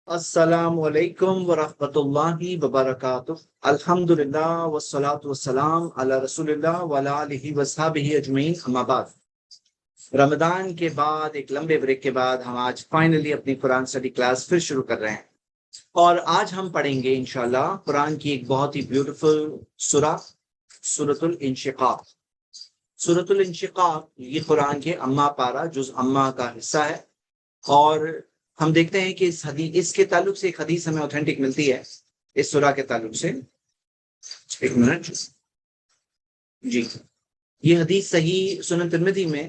السلام علیکم ورحمۃ اللہ وبرکاتہ۔ الحمدللہ والصلاۃ والسلام علی رسول اللہ وعلی آلہ وصحبہ اجمعین، اما بعد۔ رمضان کے بعد ایک لمبے بریک کے بعد ہم آج فائنلی اپنی قرآن اسٹڈی کلاس پھر شروع کر رہے ہیں، اور آج ہم پڑھیں گے انشاءاللہ قرآن کی ایک بہت ہی بیوٹیفل سورہ، سورۃ الانشقاق۔ سورۃ الانشقاق یہ قرآن کے اما پارہ جز اما کا حصہ ہے، اور ہم دیکھتے ہیں کہ اس کے تعلق سے ایک حدیث ہمیں اوتھینٹک ملتی ہے اس سورہ کے تعلق سے۔ ایک منٹ جی، یہ حدیث صحیح سنن ترمذی میں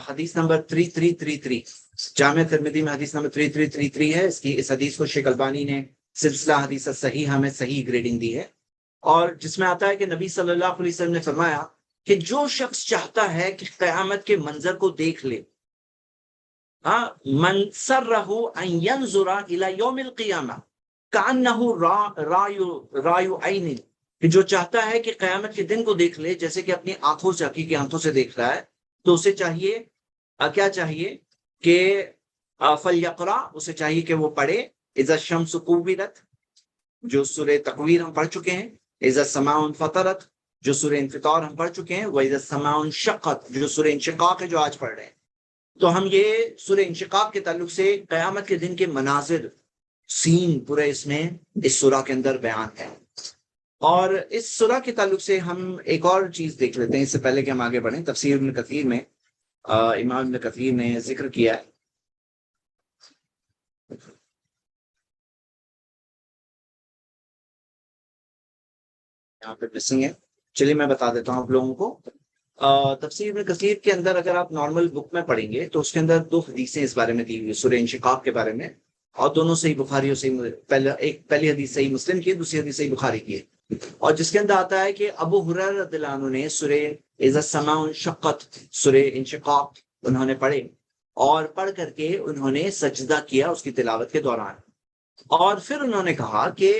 حدیث نمبر 3333، جامع ترمذی میں حدیث نمبر 3333 ہے۔ اس حدیث کو شیخ البانی نے سلسلہ حدیث صحیحہ میں صحیح گریڈنگ دی ہے، اور جس میں آتا ہے کہ نبی صلی اللہ علیہ وسلم نے فرمایا کہ جو شخص چاہتا ہے کہ قیامت کے منظر کو دیکھ لے، من سرہ ان ينظر الى یوم القیامہ کانہ رای عین، کہ جو چاہتا ہے کہ قیامت کے دن کو دیکھ لے جیسے کہ اپنی آنکھوں سے، حقیقی آنکھوں سے دیکھ رہا ہے، تو اسے چاہیے کیا چاہیے کہ فلیقرأ، اسے چاہیے کہ وہ پڑھے اذا الشمس کوورت، جو سورہ تکویر ہم پڑھ چکے ہیں، اذا السماء انفطرت جو سورہ انفطار ہم پڑھ چکے ہیں، واذا السماء انشقت جو سورہ انشقاق ہے جو آج پڑھ رہے ہیں۔ تو ہم یہ سورہ انشقاق کے تعلق سے قیامت کے دن کے مناظر، سین پورے اس سورہ کے اندر بیان ہے، اور اس سورہ کے تعلق سے ہم ایک اور چیز دیکھ لیتے ہیں اس سے پہلے کہ ہم آگے بڑھیں۔ تفسیر ابن کثیر میں امام ابن کثیر نے ذکر کیا ہے، یہاں پہ مسنگ ہے، چلیے میں بتا دیتا ہوں آپ لوگوں کو۔ تفسیر ابن کثیر کے اندر اگر آپ نارمل بک میں پڑھیں گے تو اس کے اندر دو حدیثیں اس بارے میں دی ہوئی سورہ انشقاق کے بارے میں، اور دونوں صحیح بخاری اور صحیح پہلی حدیث صحیح مسلم کی ہے، دوسری حدیث صحیح بخاری کی ہے، اور جس کے اندر آتا ہے کہ ابو ہریرہ رضی اللہ عنہ نے سورہ اذا السماء انشقت، سورہ انشقاق انہوں نے پڑھے، اور پڑھ کر کے انہوں نے سجدہ کیا اس کی تلاوت کے دوران، اور پھر انہوں نے کہا کہ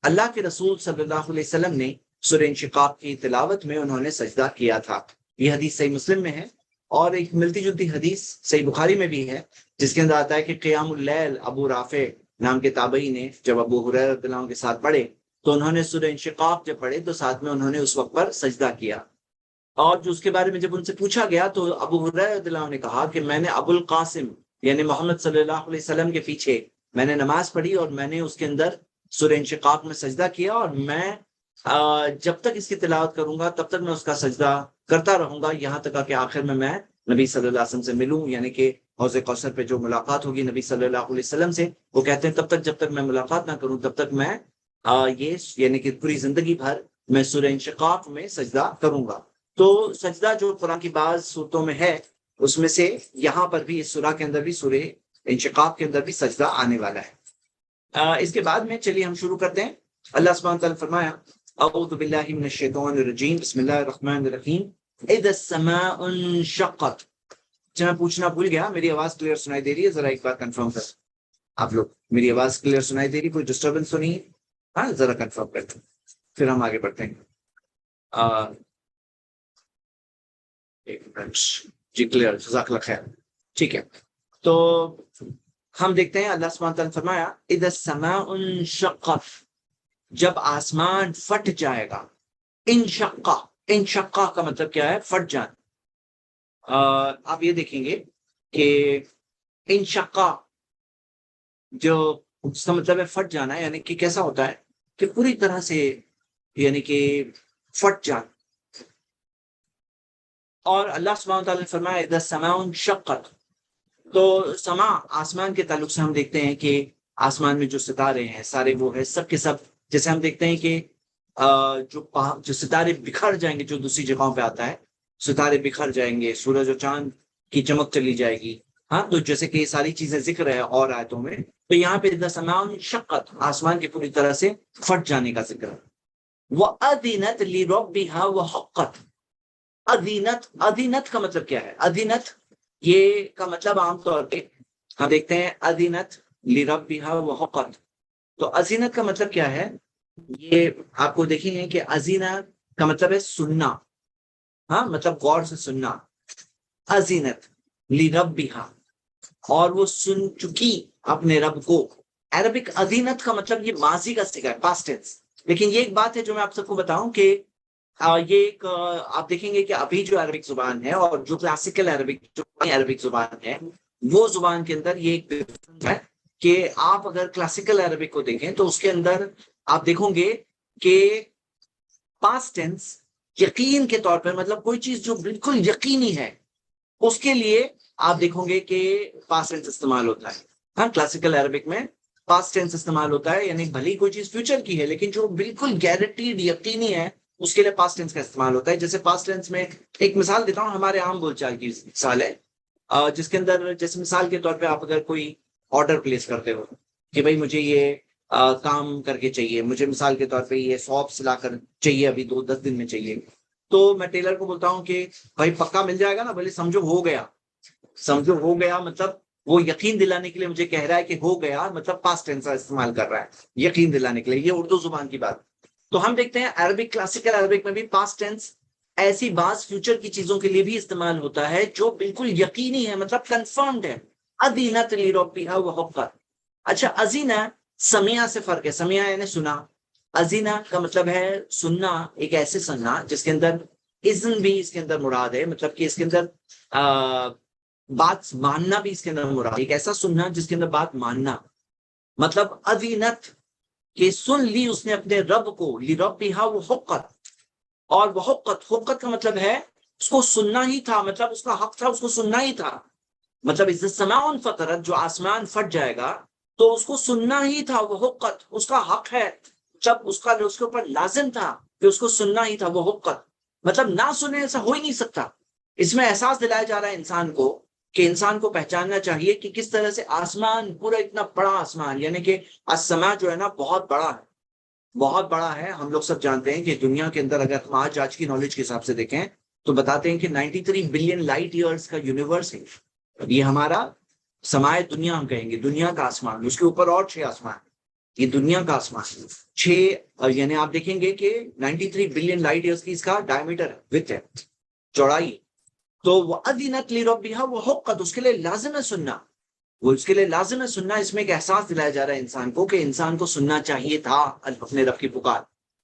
اللہ کے رسول صلی اللہ علیہ وسلم نے سورہ انشقاق کی تلاوت میں انہوں نے سجدہ کیا تھا۔ یہ حدیث صحیح مسلم میں ہے، اور ایک ملتی جلتی حدیث صحیح بخاری میں بھی ہے جس کے اندر آتا ہے کہ قیام اللیل ابو رافع نام کے تابعی نے جب ابو ہریرہ رضی اللہ عنہ کے ساتھ پڑھے تو انہوں نے سورہ انشقاق جب پڑھے تو ساتھ میں انہوں نے اس وقت پر سجدہ کیا، اور جو اس کے بارے میں جب ان سے پوچھا گیا تو ابو ہریرہ رضی اللہ عنہ نے کہا کہ میں نے ابو القاسم یعنی محمد صلی اللہ علیہ وسلم کے پیچھے میں نے نماز پڑھی، اور میں نے اس کے اندر سورہ انشقاق میں سجدہ کیا، اور میں جب تک اس کی تلاوت کروں گا تب تک میں اس کا سجدہ کرتا رہوں گا، یہاں تک کہ آخر میں نبی صلی اللہ علیہ وسلم سے ملوں، یعنی کہ حوض کوثر پہ جو ملاقات ہوگی نبی صلی اللہ علیہ وسلم سے، وہ کہتے ہیں تب تک جب تک میں ملاقات نہ کروں تب تک میں یہ یعنی کہ پوری زندگی بھر میں سورہ انشقاق میں سجدہ کروں گا۔ تو سجدہ جو قرآن کی بعض صورتوں میں ہے اس میں سے یہاں پر بھی اس سورہ کے اندر بھی سورہ انشقاق کے اندر بھی سجدہ آنے والا ہے۔ اس کے بعد میں چلیے ہم شروع کرتے ہیں۔ اللہ سبحانہ وتعالی فرمایا اعوذ باللہ من الشیطان الرجیم بسم اللہ الرحمن الرحیم اذا السماء انشقت۔ میں پوچھنا بھول گیا، میری آواز کلیئر سنائی دے رہی ہے؟ ذرا ایک بار کنفرم کر آپ لوگ، میری آواز کلیئر سنائی دے رہی، کوئی ڈسٹربنس تو نہیں ہے؟ ہاں ذرا کنفرم کرتے ہیں پھر ہم آگے بڑھتے ہیں۔ ایک منٹ جی، کلیئر، جزاک اللہ خیر، ٹھیک ہے۔ تو ہم دیکھتے ہیں اللہ سبحانہ تعالیٰ نے فرمایا اذا السماء انشقت، جب آسمان پھٹ جائے گا۔ انشقہ، انشقہ کا مطلب کیا ہے؟ پھٹ جانا۔ آپ یہ دیکھیں گے کہ انشقہ جو اس کا مطلب ہے پھٹ جانا، یعنی کہ کیسا ہوتا ہے کہ پوری طرح سے یعنی کہ پھٹ جانا۔ اور اللہ سبحانہ تعالیٰ نے فرمایا اذا السماء انشقت، تو سما آسمان کے تعلق سے ہم دیکھتے ہیں کہ آسمان میں جو ستارے ہیں سارے وہ ہے سب کے سب، جیسے ہم دیکھتے ہیں کہ جو ستارے بکھر جائیں گے، جو دوسری جگہوں پہ آتا ہے ستارے بکھر جائیں گے، سورج اور چاند کی چمک چلی جائے گی، ہاں، تو جیسے کہ یہ ساری چیزیں ذکر ہے اور آیتوں میں، تو یہاں پہ اذا السماء انشقت آسمان کی پوری طرح سے پھٹ جانے کا ذکر ہے۔ وَأَذِنَتْ لِرَبِّهَا وَحُقَّتْ، اذینت، اذینت کا مطلب کیا ہے؟ اذینت یہ کا مطلب عام طور پہ ہم دیکھتے ہیں اذینت لربها وحقت، تو اذینت کا مطلب کیا ہے؟ یہ آپ کو دیکھیں گے کہ اذینت کا مطلب ہے سننا، ہاں، مطلب غور سے سننا، اذینت لربها، اور وہ سن چکی اپنے رب کو. عربک اذینت کا مطلب یہ ماضی کا صیغہ ہے، پاسٹ ٹینس. لیکن یہ ایک بات ہے جو میں آپ سب کو بتاؤں کہ یہ ایک آپ دیکھیں گے کہ ابھی جو عربک زبان ہے اور جو کلاسیکل عربک جو عربک زبان ہے وہ زبان کے اندر یہ ایک difference ہے کہ آپ اگر کلاسیکل عربک کو دیکھیں تو اس کے اندر آپ دیکھو گے کہ پاسٹ ٹینس یقین کے طور پر، مطلب کوئی چیز جو بالکل یقینی ہے اس کے لیے آپ دیکھو گے کہ پاسٹ ٹینس استعمال ہوتا ہے. ہاں کلاسیکل عربک میں پاسٹ ٹینس استعمال ہوتا ہے، یعنی بھلی کوئی چیز فیوچر کی ہے لیکن جو بالکل گارنٹیڈ یقینی ہے اس کے لیے پاسٹ ٹینس کا استعمال ہوتا ہے. جیسے پاسٹ ٹینس میں ایک مثال دیتا ہوں، ہمارے عام بول چال کی مثال ہے جس کے اندر جیسے مثال کے طور پہ آپ اگر کوئی آرڈر پلیس کرتے ہو کہ بھائی مجھے یہ کام کر کے چاہیے، مجھے مثال کے طور پہ یہ ساپس لا کر چاہیے، ابھی 10 دن میں چاہیے، تو میں ٹیلر کو بولتا ہوں کہ بھائی پکا مل جائے گا نا، بھلے سمجھو ہو گیا. سمجھو ہو گیا مطلب وہ یقین دلانے کے لیے مجھے کہہ رہا ہے کہ ہو گیا، مطلب پاسٹ ٹینس کا استعمال کر رہا ہے یقین دلانے کے لیے. یہ اردو زبان کی بات. تو ہم دیکھتے ہیں عربک کلاسیکل عربک میں بھی پاسٹ ٹینس ایسی بعض فیوچر کی چیزوں کے لیے بھی استعمال ہوتا ہے جو بالکل یقینی ہے، مطلب کنفرمڈ ہے. ادینت لیربیہا وحقت. اچھا ازینہ سمیع سے فرق ہے. سمیع یعنی سنا، ازینہ کا مطلب ہے سننا، ایک ایسے سننا جس کے اندر اذن بھی اس کے اندر مراد ہے، مطلب کہ اس کے اندر بات ماننا بھی اس کے اندر مراد ہے. ایک ایسا سننا جس کے اندر بات ماننا، مطلب ادینت کہ سن لی اس نے اپنے رب کو، لیربیہا وحقت. اور وحقت، حقت کا مطلب ہے اس کو سننا ہی تھا، مطلب اس کا حق تھا اس کو سننا ہی تھا. مطلب اذا السماء انفطرت، جو آسمان پھٹ جائے گا تو اس کو سننا ہی تھا. وہ حقت اس کا حق ہے، جب اس کے اوپر لازم تھا کہ اس کو سننا ہی تھا. وہ حقت مطلب نہ سنے ایسا ہو ہی نہیں سکتا. اس میں احساس دلایا جا رہا ہے انسان کو کہ انسان کو پہچاننا چاہیے کہ کس طرح سے آسمان، پورا اتنا بڑا آسمان، یعنی کہ السماء جو ہے نا بہت بڑا ہے، بہت بڑا ہے. ہم لوگ سب جانتے ہیں کہ دنیا کے اندر اگر ہم آج کی نالج کے حساب سے دیکھیں تو بتاتے ہیں کہ 93 بلین لائٹ ایئرز کا یونیورس ہے. یہ ہمارا سمائے دنیا ہم کہیں گے، دنیا کا آسمان، اس کے اوپر اور 6 آسمان. یہ دنیا کا آسمان 6، یعنی آپ دیکھیں گے کہ 93 بلین لائٹ ایئرز کی اس کا ڈائمیٹر ہے، وڈتھ ہے، چوڑائی. تو وہ ادینت لیربیہا وہ حقت، اس کے لیے لازم ہے سننا. وہ اس کے لیے لازم ہے سننا. اس میں ایک احساس دلایا جا رہا ہے انسان کو کہ انسان کو سننا چاہیے تھا اپنے رب کی پکار.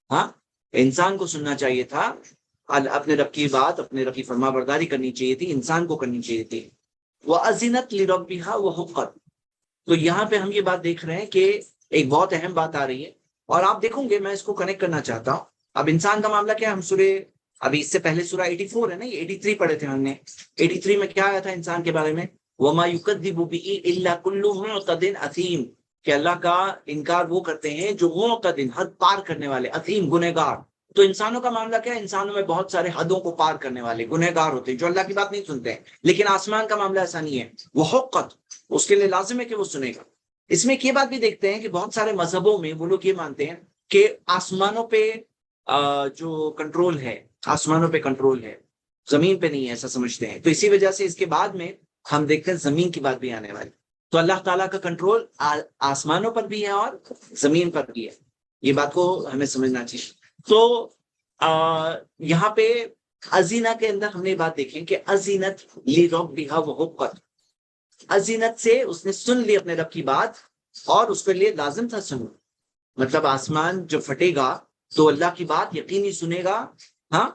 ہاں انسان کو سننا چاہیے تھا اپنے رب کی بات، اپنے رب کی فرما برداری کرنی چاہیے تھی، انسان کو کرنی چاہیے تھی. وَأَذِنَتْ لِرَبِّهَا وَحُقَّتْ. تو یہاں پہ ہم یہ بات دیکھ رہے ہیں کہ ایک بہت اہم بات آ رہی ہے، اور آپ دیکھوں گے میں اس کو کنیکٹ کرنا چاہتا ہوں. اب انسان کا معاملہ کیا ہے؟ ہم سورہ، ابھی اس سے پہلے سورہ 84 ہے نا، یہ 83 پڑھے تھے ہم نے. 83 میں کیا آیا تھا انسان کے بارے میں؟ وَمَا يُكَذِّبُ بِهِ إِلَّا كُلُّ مُعْتَدٍ أَثِيمٍ، کہ اللہ کا انکار وہ کرتے ہیں جو معتد، حد پار کرنے والے، اثیم گنہگار. تو انسانوں کا معاملہ کیا ہے؟ انسانوں میں بہت سارے حدوں کو پار کرنے والے گنہگار ہوتے ہیں جو اللہ کی بات نہیں سنتے ہیں. لیکن آسمان کا معاملہ ایسا نہیں ہے. وہ حقت، اس کے لیے لازم ہے کہ وہ سنے گا. اس میں یہ بات بھی دیکھتے ہیں کہ بہت سارے مذہبوں میں وہ لوگ یہ مانتے ہیں کہ آسمانوں پہ جو کنٹرول ہے، آسمانوں پہ کنٹرول ہے، زمین پہ نہیں ہے، ایسا سمجھتے ہیں. تو اسی وجہ سے اس کے بعد میں ہم دیکھتے ہیں زمین کی بات بھی آنے والی. تو اللہ تعالیٰ کا کنٹرول آسمانوں پر بھی ہے اور زمین پر بھی ہے. یہ بات کو ہمیں سمجھنا چاہیے. تو یہاں پہ ازینہ کے اندر ہم نے بات دیکھی کہ ازینت لیربیہا وحقت. ازینت سے اس نے سن لی اپنے رب کی بات اور اس کے لیے لازم تھا سننا. مطلب آسمان جو پھٹے گا تو اللہ کی بات یقینی سنے گا، ہاں،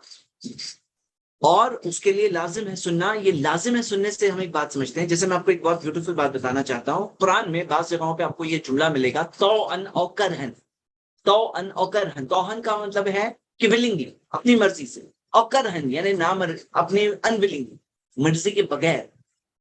اور اس کے لیے لازم ہے سننا. یہ لازم ہے سننے سے ہم ایک بات سمجھتے ہیں. جیسے میں آپ کو ایک بہت بیوٹیفل بات بتانا چاہتا ہوں. قرآن میں بعض جگہوں پہ آپ کو یہ جملہ ملے گا، طوعاً او کرہن. طوعاً او کرہن، طوعاً کا مطلب ہے کہ ولنگلی، اپنی مرضی سے، اور کرہن یعنی اپنے انولنگلی، مرضی کے بغیر.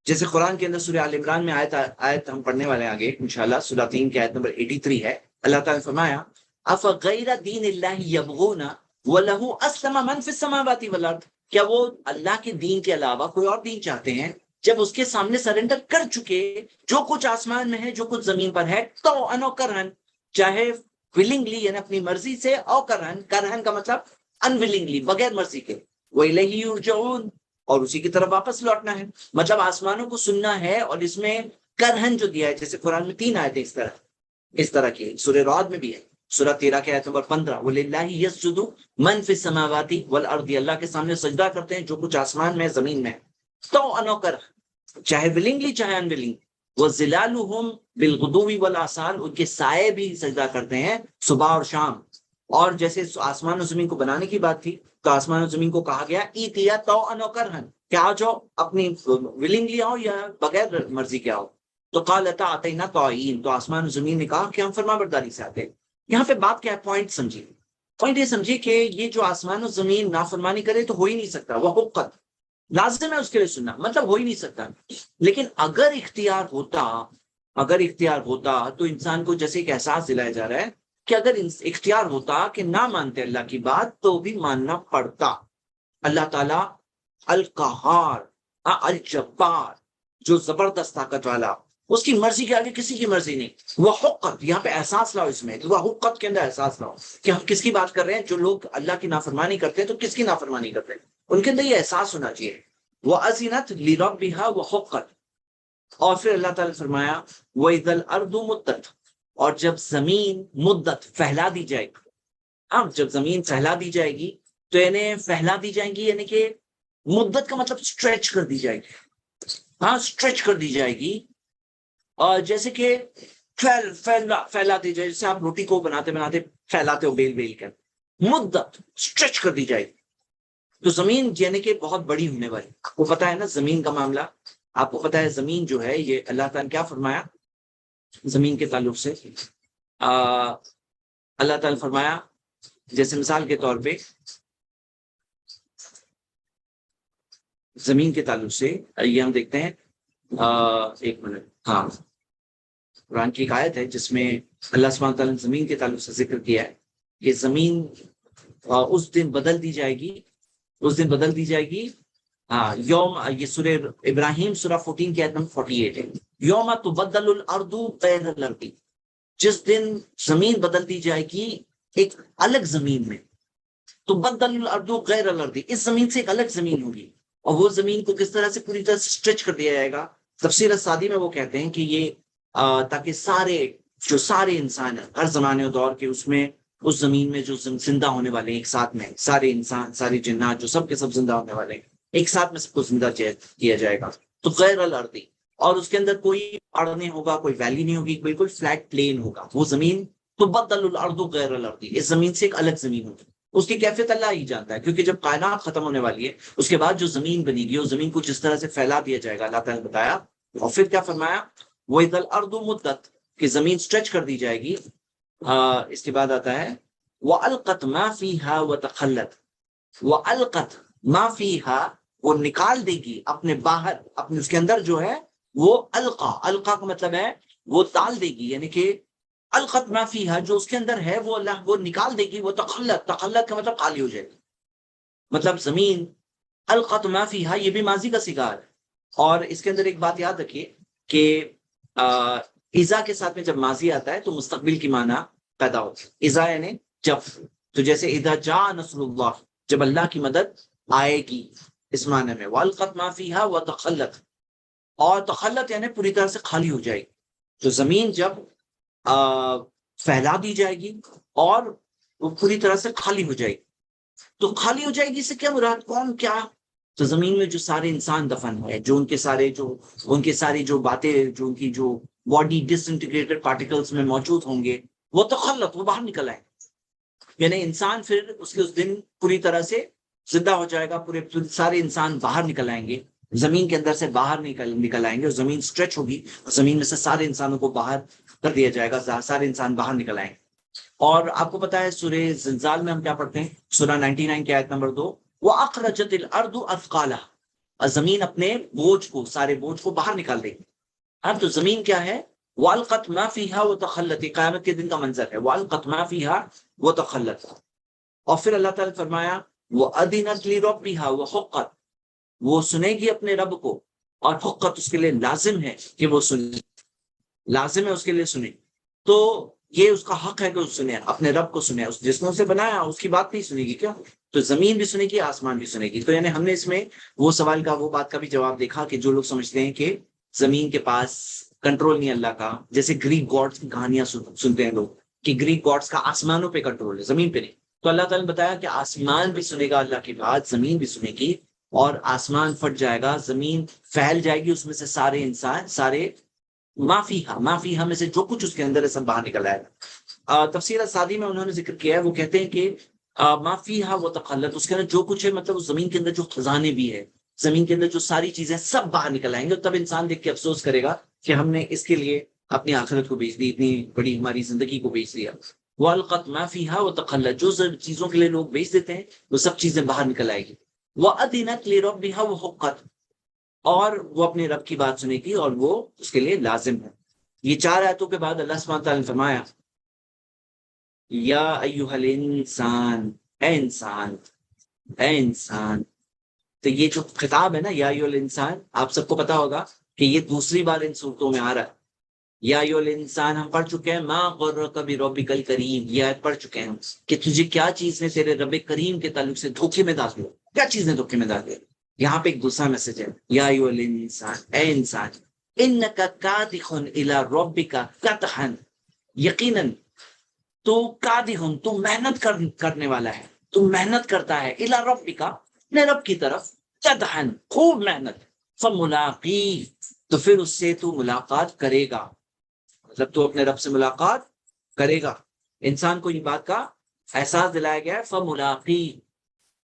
جیسے قرآن کے اندر سورہ آل عمران میں آیت ہم پڑھنے والے ہیں آگے انشاءاللہ، سورہ 3 کی آیت نمبر 83 ہے. اللہ تعالیٰ نے فرمایا افغیر دین اللہ یبغون وَلَهُ أَسْلَمَ مَنْ فِي السَّمَاوَاتِ وَالْأَرْضِ. کیا وہ اللہ کے دین کے علاوہ کوئی اور دین چاہتے ہیں جب اس کے سامنے سرنڈر کر چکے جو کچھ آسمان میں ہے، جو کچھ زمین پر ہے؟ تو انو کرہن، چاہے ولنگلی یعنی اپنی مرضی سے، او کرہن، کرہن کا مطلب انولنگلی، بغیر مرضی کے. وَإِلَيْهِ يُرْجَعُونَ، اور اسی کی طرف واپس لوٹنا ہے. مطلب آسمانوں کو سننا ہے، اور اس میں کرہن جو دیا ہے، جیسے قرآن میں 3 آیتیں اس طرح کی، سورہ رعد میں بھی ہے، سورہ 13 کے آیت نمبر 15، وَلِلَّهِ يَسْجُدُ مَنْ فِي السَّمَاوَاتِ وَالْأَرْضِ، اللہ کے سامنے سجدہ کرتے ہیں جو کچھ آسمان میں زمین میں. تو انو کر، چاہے ولنگلی چاہے انولنگلی. وَظِلَالُهُمْ بِالْغُدُوِّ وَالْآصَالِ، ان کے سائے بھی سجدہ کرتے ہیں صبح اور شام۔ اور جیسے آسمان و زمین کو بنانے کی بات تھی تو آسمان و زمین کو کہا گیا ایتیا طوعا وکرہن، کیا آ جاؤ اپنی ولنگلی آؤ یا بغیر مرضی کے آؤ۔ تو قالتا اتینا طائعین، تو آسمان و زمین نے کہا کہ ہم فرما برداری سے آتے ہیں۔ یہاں پہ بات کیا ہے، پوائنٹ سمجھیے، پوائنٹ یہ سمجھیے کہ یہ جو آسمان و زمین نافرمانی کرے تو ہو ہی نہیں سکتا، وہ حقت لازم ہے اس کے لیے سننا، مطلب ہو ہی نہیں سکتا۔ لیکن اگر اختیار ہوتا تو انسان کو جیسے ایک احساس دلایا جا رہا ہے کہ اگر اختیار ہوتا کہ نہ مانتے اللہ کی بات تو بھی ماننا پڑتا۔ اللہ تعالیٰ القہار، الجبار، جو زبردست طاقت والا، اس کی مرضی کے آگے کسی کی مرضی نہیں۔ وہ حقت، یہاں پہ احساس لاؤ، اس میں وہ حقت کے اندر احساس لاؤ کہ ہم کس کی بات کر رہے ہیں۔ جو لوگ اللہ کی نافرمانی کرتے ہیں تو کس کی نافرمانی کرتے ہیں، ان کے اندر یہ احساس ہونا چاہیے۔ وَأَذِنَتْ لِرَبِّهَا وَحُقَّتْ، اور پھر اللہ تعالیٰ نے فرمایا وَإِذَا الْأَرْضُ مُدَّتْ، اور جب زمین مدت پھیلا دی جائے گی، اب جب زمین پھیلا دی جائے گی تو انہیں پھیلا دی جائیں گی، یعنی کہ مدت کا مطلب سٹریچ کر دی جائے گی، ہاں سٹریچ کر دی جائے گی، اور جیسے کہ پھیلا دی جائے، جیسے آپ روٹی کو بناتے بناتے پھیلاتے ہو بیل بیل کر، مدت سٹریچ کر دی جائے گی۔ تو زمین یعنی کہ بہت بڑی ہونے والی، آپ کو پتا ہے نا زمین کا معاملہ، آپ کو پتا ہے زمین جو ہے یہ اللہ تعالیٰ نے کیا فرمایا زمین کے تعلق سے، اللہ تعالیٰ نے فرمایا جیسے مثال کے طور پہ زمین کے تعلق سے یہ ہم دیکھتے ہیں، ایک منٹ، ہاں قرآن کی ایک آیت ہے جس میں اللہ سبحانہ تعالیٰ نے زمین کے تعلق سے ذکر کیا ہے کہ زمین اس دن بدل دی جائے گی، اس دن بدل دی جائے گی، ہاں یوم، یہ سورہ ابراہیم سورہ 14 کی آیت نمبر 48 ہے، یوم تبدل الارض غیر الارض، جس دن زمین بدل دی جائے گی ایک الگ زمین میں، تبدل الارض غیر الارض، اس زمین سے ایک الگ زمین ہوگی، اور وہ زمین کو کس طرح سے پوری طرح سے اسٹریچ کر دیا جائے گا۔ تفسیر السعدی میں وہ کہتے ہیں کہ یہ تاکہ سارے انسان ہیں ہر زمانے و دور کے، اس میں اس زمین میں جو زندہ ہونے والے ہیں ایک ساتھ میں، سارے انسان ساری جنات جو سب کے سب زندہ ہونے والے ہیں ایک ساتھ میں سب کو زندہ کیا جائے گا، تو غیر الارضی، اور اس کے اندر کوئی پہاڑ نہیں ہوگا، کوئی ویلی نہیں ہوگی، بالکل فلیٹ پلین ہوگا وہ زمین، تو بدل الارض غیر الارضی، اس زمین سے ایک الگ زمین ہوگی، اس کی کیفیت اللہ ہی جانتا ہے، کیونکہ جب کائنات ختم ہونے والی ہے اس کے بعد جو زمین بنے گی اس زمین کو جس طرح سے پھیلا دیا جائے گا اللہ تعالیٰ نے بتایا، اور پھر کیا فرمایا وَإِذَا الْأَرْضُ مُدَّتْ، کہ زمین سٹریچ کر دی جائے گی، اس کے بعد آتا ہے وَأَلْقَتْ مَا فِيهَا وَتَخَلَّتْ، وَأَلْقَتْ مَا فِيهَا، وہ نکال دے گی اپنے باہر، اپنے اس کے اندر جو ہے وہ القا کا مطلب ہے وہ ڈال دے گی، یعنی کہ القت ما فیہا، جو اس کے اندر ہے وہ اللہ وہ نکال دے گی، وہ تخلت کا مطلب خالی ہو جائے گی، مطلب زمین القت ما فیہا یہ بھی ماضی کا صیغہ ہے۔ اور اس کے اندر ایک بات یاد رکھیے کہ اذا کے ساتھ میں جب ماضی آتا ہے تو مستقبل کی معنی پیدا ہوتی ہے، اذا یعنی جب، تو جیسے اذا جاء نصر اللہ، جب اللہ کی مدد آئے گی، اس معنی میں والقت ما فیہا وتخلت، اور تخلت یعنی پوری طرح سے خالی ہو جائے گی، تو زمین جب پھیلا دی جائے گی اور وہ پوری طرح سے خالی ہو جائے گی، تو خالی ہو جائے گی سے کیا مراد، کون کیا، تو زمین میں جو سارے انسان دفن ہے، جو ان کے ساری جو باتیں، جو ان کی جو باڈی ڈس انٹیگریٹڈ پارٹیکلز میں موجود ہوں گے، وہ تخلت، وہ باہر نکل آئے، یعنی انسان پھر اس دن پوری طرح سے زندہ ہو جائے گا، پورے سارے انسان باہر نکل آئیں گے، زمین کے اندر سے باہر نکل آئیں گے، اور زمین سٹریچ ہوگی، اور زمین میں سے سارے انسانوں کو باہر کر دیا جائے گا، سارے انسان باہر نکل آئیں گے۔ اور آپ کو پتا ہے سورہ زلزال میں ہم کیا پڑھتے ہیں، سورہ 99 کی آیت نمبر 2، وَأَخْرَجَتِ الْأَرْضُ أَثْقَالَهَا، اور زمین اپنے بوجھ کو، سارے بوجھ کو باہر نکال دے گی۔ اب تو زمین کیا ہے، وَأَلْقَتْ مَا فِيهَا وَتَخَلَّتْ، قیامت کے دن کا منظر ہے، وَأَلْقَتْ مَا فِيهَا وَتَخَلَّتْ، اور پھر اللہ تعالیٰ نے فرمایا وَأَذِنَتْ لِرَبِّهَا وَحُقَّتْ، وہ سنے گی اپنے رب کو، اور حقت اس کے لیے لازم ہے کہ وہ سنے، لازم ہے اس کے لیے سنے، تو یہ اس کا حق ہے کہ اس سنے، اپنے رب کو سنے، اس جس نے اسے بنایا اس کی بات نہیں سنے گی کیا، تو زمین بھی سنے گی، آسمان بھی سنے گی۔ تو یعنی ہم نے اس میں وہ سوال کا، وہ بات کا بھی جواب دیکھا کہ جو لوگ سمجھتے ہیں کہ زمین کے پاس کنٹرول نہیں اللہ کا، جیسے گریک گاڈز کی کہانیاں سنتے ہیں لوگ کہ گریک گاڈز کا آسمانوں پہ کنٹرول ہے، زمین پہ نہیں، تو اللہ تعالیٰ نے بتایا کہ آسمان بھی سنے گا اللہ کی بات، زمین بھی سنے گی، اور آسمان پھٹ جائے گا، زمین پھیل جائے گی، اس میں سے سارے انسان، سارے معافی میں سے جو کچھ اس کے اندر ہے سب باہر نکل آئے گا۔ تفسیر سعدی میں انہوں نے ذکر کیا ہے، وہ کہتے ہیں کہ معافی وہ تخلت، اس کے اندر جو کچھ ہے، مطلب اس زمین کے اندر جو خزانے بھی ہے، زمین کے اندر جو ساری چیزیں سب باہر نکل آئیں گے، تب انسان دیکھ کے افسوس کرے گا کہ ہم نے اس کے لیے اپنی آخرت کو بیچ دی، اتنی بڑی ہماری زندگی کو بیچ دیا۔ والقت ما فیہا وتخلت، جو چیزوں کے لیے لوگ بیچ دیتے ہیں وہ سب چیزیں باہر نکل آئے گی۔ وَأَذِنَتْ لِرَبِّهَا وَحُقَّتْ، اور وہ اپنے رب کی بات سنے گی اور وہ اس کے لیے لازم ہے۔ یہ 4 آیتوں کے بعد اللہ سبحانہ تعالیٰ نے فرمایا یا ایھا الانسان، اے انسان، اے انسان۔ تو یہ جو خطاب ہے نا یا ایھا الانسان، آپ سب کو پتا ہوگا کہ یہ دوسری بار ان صورتوں میں آ رہا ہے۔ یا ایھا الانسان ہم پڑھ چکے ہیں، ما غرک بربک الکریم، یہ آیت پڑھ چکے ہیں ہم، کہ تجھے کیا چیز نے تیرے رب کریم کے تعلق سے دھوکے میں ڈال دیا، کیا چیز نے دھوکے میں ڈال دیا۔ یہاں پہ ایک دوسرا میسج ہے، یا ایھا الانسان، اے انسان، انک کادح الی ربک کدحا، یقیناً تو کادح، تو محنت کرنے والا ہے، تو محنت کرتا ہے، الی ربک، اپنے رب کی طرف، کدحا، خوب محنت، فملاقی، تو پھر اس سے تو ملاقات کرے گا، مطلب تو اپنے رب سے ملاقات کرے گا۔ انسان کو یہ بات کا احساس دلایا گیا ہے، فملاقی۔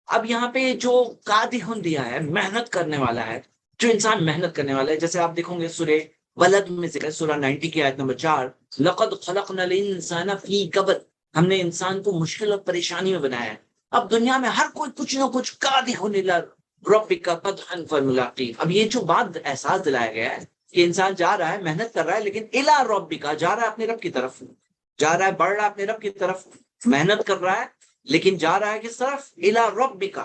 اب یہاں پہ جو کادح دیا ہے، محنت کرنے والا ہے، جو انسان محنت کرنے والا ہے، جیسے آپ دیکھو گے سورہ ولد میں ذکر ہے، سورہ 90 کی آیت نمبر 4، لقد خلقنا الانسان فی کبد، ہم نے انسان کو مشکل اور پریشانی میں بنایا ہے۔ اب دنیا میں ہر کوئی کچھ نہ کچھ کادح الی ربک قدحا فملاقی، اب یہ جو بات احساس دلایا گیا ہے کہ انسان جا رہا ہے، محنت کر رہا ہے، لیکن الی ربک، جا رہا ہے اپنے رب کی طرف، جا رہا ہے، بڑھ رہا ہے اپنے رب کی طرف، محنت کر رہا ہے، لیکن جا رہا ہے کس طرف؟ الی ربک،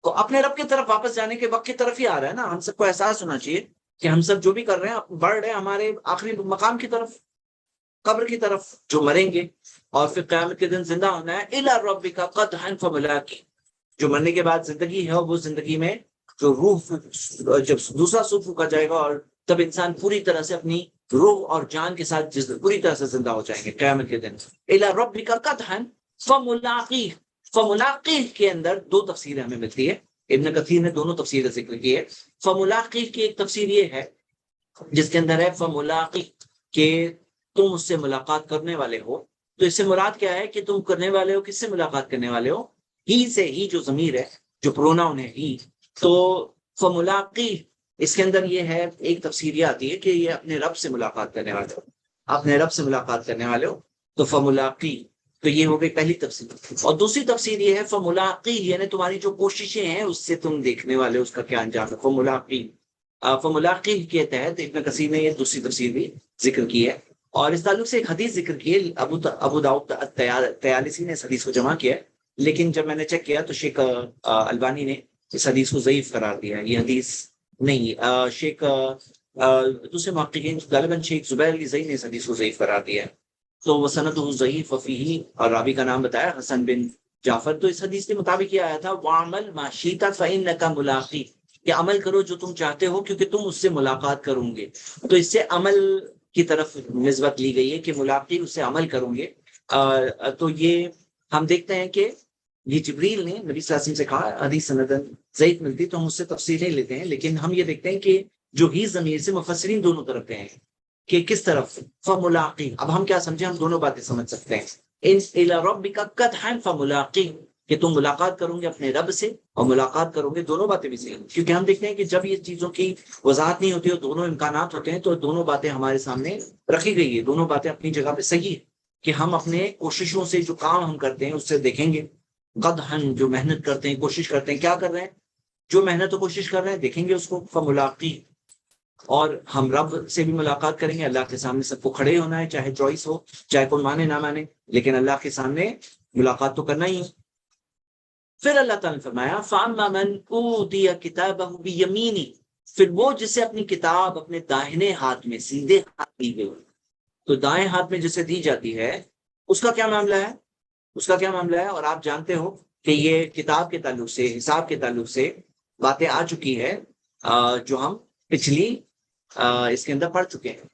تو اپنے رب کی طرف واپس جانے کے وقت کی طرف ہی آ رہا ہے نا۔ ہم سب کو احساس ہونا چاہیے کہ ہم سب جو بھی کر رہے ہیں بڑھ رہے ہیں ہمارے آخری مقام کی طرف، قبر کی طرف، جو مریں گے اور پھر قیامت کے دن زندہ ہونا ہے، الی ربک قدحا فملاقی، جو مرنے کے بعد زندگی ہے، وہ زندگی میں جو روح، جب دوسرا سور پھونکا جائے گا اور تب انسان پوری طرح سے اپنی روح اور جان کے ساتھ پوری طرح سے زندہ ہو جائیں گے قیامت کے دن۔ الی ربک قدحا فملاقی، فملاقی کے اندر 2 تفسیریں ہمیں ملتی ہے، ابن کثیر نے دونوں تفسیریں ذکر کی ہے۔ فملاقی کی ایک تفسیر یہ ہے جس کے اندر ہے فملاقی، کہ تم اس سے ملاقات کرنے والے ہو، تو اس سے مراد کیا ہے کہ تم کرنے والے ہو، کس سے ملاقات کرنے والے ہو؟ ہی سے، ہی جو ضمیر ہے، جو پروناؤن ہے ہی، تو فملاقی اس کے اندر یہ ہے، ایک تفسیر یہ آتی ہے کہ یہ اپنے رب سے ملاقات کرنے والے ہو، اپنے رب سے ملاقات کرنے والے ہو، تو فملاقی، تو یہ ہو گئی پہلی تفسیر۔ اور دوسری تفسیر یہ ہے فملاقی، یعنی تمہاری جو کوششیں ہیں اس سے تم دیکھنے والے، اس کا کیا انجام ہے، فملاقی۔ فملاقی کے تحت ابن کثیر نے یہ دوسری تفسیر بھی ذکر کی ہے، اور اس تعلق سے ایک حدیث ذکر کی ہے، ابو داؤد طیالسی نے اس حدیث کو جمع کیا ہے، لیکن جب میں نے چیک کیا تو شیخ البانی نے اس حدیث کو ضعیف قرار دیا ہے، یہ حدیث نہیں، شیخ دوسرے محققین غالباً شیخ زبیر علی زئی نے اس حدیث کو ضعیف قرار دیا ہے، تو وہ سندہ ضعیف وفیہ، اور راوی کا نام بتایا حسن بن جعفر۔ تو اس حدیث کے مطابق یہ آیا تھا وَعْمَلْ مَا شِئْتَ فَإِنَّكَ مُلَاقِي، کہ عمل کرو جو تم چاہتے ہو کیونکہ تم اس سے ملاقات کروں گے، تو اس سے عمل کی طرف نسبت لی گئی ہے کہ ملاقی، اس سے عمل کروں گے۔ تو یہ ہم دیکھتے ہیں کہ یہ جبریل نے نبی صلی اللہ علیہ وسلم سے کہا، حدیث سندن ضعیف ملتی تو ہم اس سے تفسیر نہیں لیتے ہیں، لیکن ہم یہ دیکھتے ہیں کہ جو ہی ضمیر سے مفسرین دونوں طرف گئے ہیں کہ کس طرف، فملاقی۔ اب ہم کیا سمجھیں؟ ہم دونوں باتیں سمجھ سکتے ہیں، ان الی ربک قدحا فملاقی، کہ تم ملاقات کروں گے اپنے رب سے اور ملاقات کروں گے، دونوں باتیں بھی صحیح ہیں، کیونکہ ہم دیکھتے ہیں کہ جب یہ چیزوں کی وضاحت نہیں ہوتی اور دونوں امکانات ہوتے ہیں تو دونوں باتیں ہمارے سامنے رکھی گئی ہے، دونوں باتیں اپنی جگہ پہ صحیح ہے، کہ ہم اپنے کوششوں سے جو کام ہم کرتے ہیں اس سے دیکھیں گے، قدحن جو محنت کرتے ہیں، کوشش کرتے ہیں، کیا کر رہے ہیں؟ جو محنت و کوشش کر رہے ہیں دیکھیں گے اس کو، فملاقی، اور ہم رب سے بھی ملاقات کریں گے، اللہ کے سامنے سب کو کھڑے ہونا ہے، چاہے چوائس ہو، چاہے کوئی مانے نہ مانے، لیکن اللہ کے سامنے ملاقات تو کرنا ہی ہے۔ پھر اللہ تعالیٰ نے فرمایا فَأَمَّا مَنْ أُوتِيَ كِتَابَهُ بِيَمِينِهِ، پھر وہ جسے اپنی کتاب اپنے داہنے ہاتھ میں، سیدھے ہاتھ دی گئی، تو دائیں ہاتھ میں جسے دی جاتی ہے اس کا کیا معاملہ ہے؟ اس کا کیا معاملہ ہے؟ اور آپ جانتے ہو کہ یہ کتاب کے تعلق سے، حساب کے تعلق سے باتیں آ چکی ہے، جو ہم پچھلی اس کے اندر پڑھ چکے ہیں۔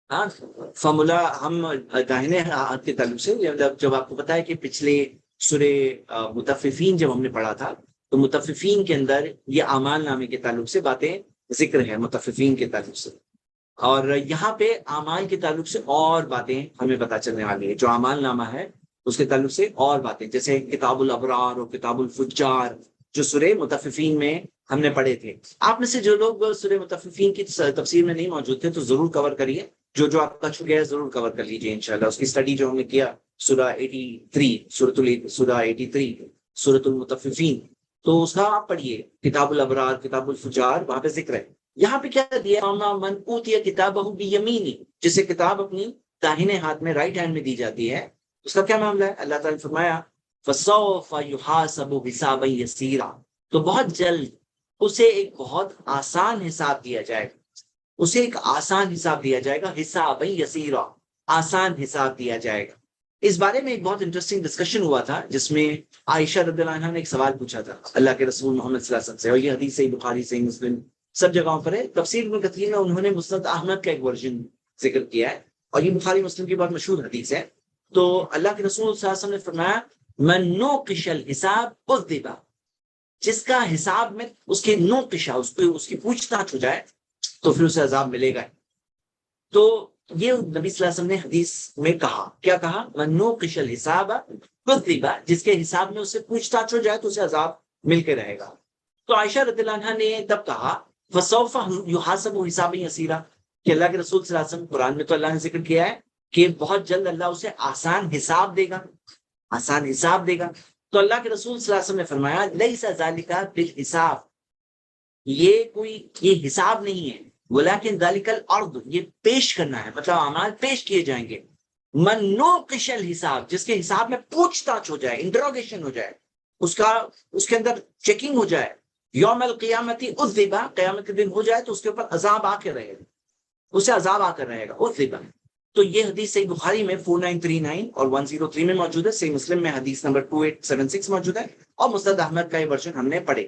ہاں، فملا ہم داہنے ہاتھ کے تعلق سے، جب آپ کو پتا ہے کہ پچھلے سورہ مطففین جب ہم نے پڑھا تھا تو مطففین کے اندر یہ اعمال نامے کے تعلق سے باتیں ذکر ہے متففین کے تعلق سے، اور یہاں پہ اعمال کے تعلق سے اور باتیں ہمیں پتہ چلنے والی ہے. جو اعمال نامہ ہے اس کے تعلق سے اور باتیں، جیسے کتاب الابرار اور کتاب الفجار جو سورہ متففین میں ہم نے پڑھے تھے. آپ میں سے جو لوگ سورہ متففین کی تفسیر میں نہیں موجود تھے تو ضرور کور کریے. جو آپ کا چھوٹ گیا ہے ضرور کور کر لیجیے انشاءاللہ. اس کی اسٹڈی جو ہم نے کیا سورہ 83 سورہ 83 سورۃ المطففین، تو اس کا آپ پڑھیے. کتاب الابرار کتاب الفجار وہاں پہ ذکر ہے. یہاں پہ کیا دیا، من اوتی کتابہ بیمینی، جسے کتاب اپنی داہنے ہاتھ میں، رائٹ ہینڈ میں دی جاتی ہے، اس کا کیا معاملہ ہے؟ اللہ تعالیٰ نے فرمایا فسوف یحاسب حسابا یسیرا، تو بہت جلد اسے ایک بہت آسان حساب دیا جائے گا. اسے ایک آسان حساب دیا جائے گا، حسابا یسیرا، آسان حساب دیا جائے گا. اس بارے میں ایک بہت انٹرسٹنگ ڈسکشن ہوا تھا جس میں عائشہ رضی اللہ عنہا نے ایک سوال پوچھا تھا اللہ کے رسول محمد صلی اللہ علیہ وسلم سے، اور یہ حدیث صحیح بخاری صحیح مسلم سب جگہوں پر ہے. تفسیر ابن کثیر میں انہوں نے مسند احمد کا ایک ورژن ذکر کیا ہے، اور یہ بخاری مسلم کی بہت مشہور حدیث ہے. تو اللہ کے رسول صلی اللہ علیہ وسلم نے فرمایا من نوقش الحساب عذب، جس کا حساب میں اس کے نوقشہ، اس کی پوچھ تاچھ ہو جائے تو پھر اسے عذاب ملے گا. تو یہ نبی صلی اللہ علیہ وسلم نے حدیث میں کہا، کیا کہا؟ من نوقش الحساب عذب، جس کے حساب میں اس سے پوچھ تاچھ ہو جائے تو اسے عذاب مل کے رہے گا. تو عائشہ رضی اللہ عنہا نے تب کہا فسوف یحاسب حسابا یسیرا، کہ اللہ کے رسول صلی اللہ علیہ وسلم قرآن میں تو اللہ نے ذکر کیا ہے کہ بہت جلد اللہ اسے آسان حساب دے گا، آسان حساب دے گا. تو اللہ کے رسول صلی اللہ علیہ وسلم نے فرمایا لیس ذالک بالحساب، یہ حساب نہیں ہے، ولکن ذالک العرض، یہ پیش کرنا ہے، مطلب اعمال پیش کیے جائیں گے. من نوقش الحساب، جس کے حساب میں پوچھ تاچھ ہو جائے، انٹروگیشن ہو جائے، اس کے اندر چیکنگ ہو جائے، یوم القیامتی عذبا، قیامت کے دن ہو جائے تو اس کے اوپر عذاب آ کے رہے گا، اسے عذاب آ کر رہے گا، عذبا. تو یہ حدیث صحیح بخاری میں 4939 اور 103 میں موجود ہے، صحیح مسلم میں حدیث نمبر 2876 موجود ہے، اور مسند احمد کا یہ ورژن ہم نے پڑھے.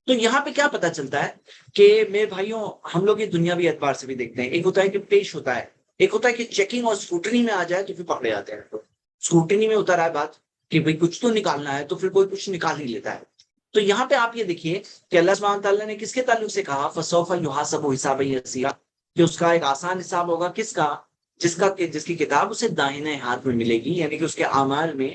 تو یہاں پہ کیا پتہ چلتا ہے کہ میرے بھائیوں، ہم لوگ یہ دنیاوی اعتبار سے بھی دیکھتے ہیں. ایک ہوتا ہے کہ پیش ہوتا ہے، ایک ہوتا ہے کہ چیکنگ اور اسکروٹنی میں آ جائے تو پھر پکڑے جاتے ہیں. اسکروٹنی میں اتر ہے بات کہ بھئی کچھ تو نکالنا ہے، تو پھر کوئی کچھ نکال ہی لیتا ہے. تو یہاں پہ آپ یہ دیکھیے کہ اللہ سبحانہ تعالیٰ نے کس کے تعلق سے کہا فسوف یحاسب حسابا یسیرا، کہ اس کا ایک آسان حساب ہوگا. کس کا؟ جس کی کتاب اسے داہنے ہاتھ میں ملے گی، یعنی کہ اس کے اعمال میں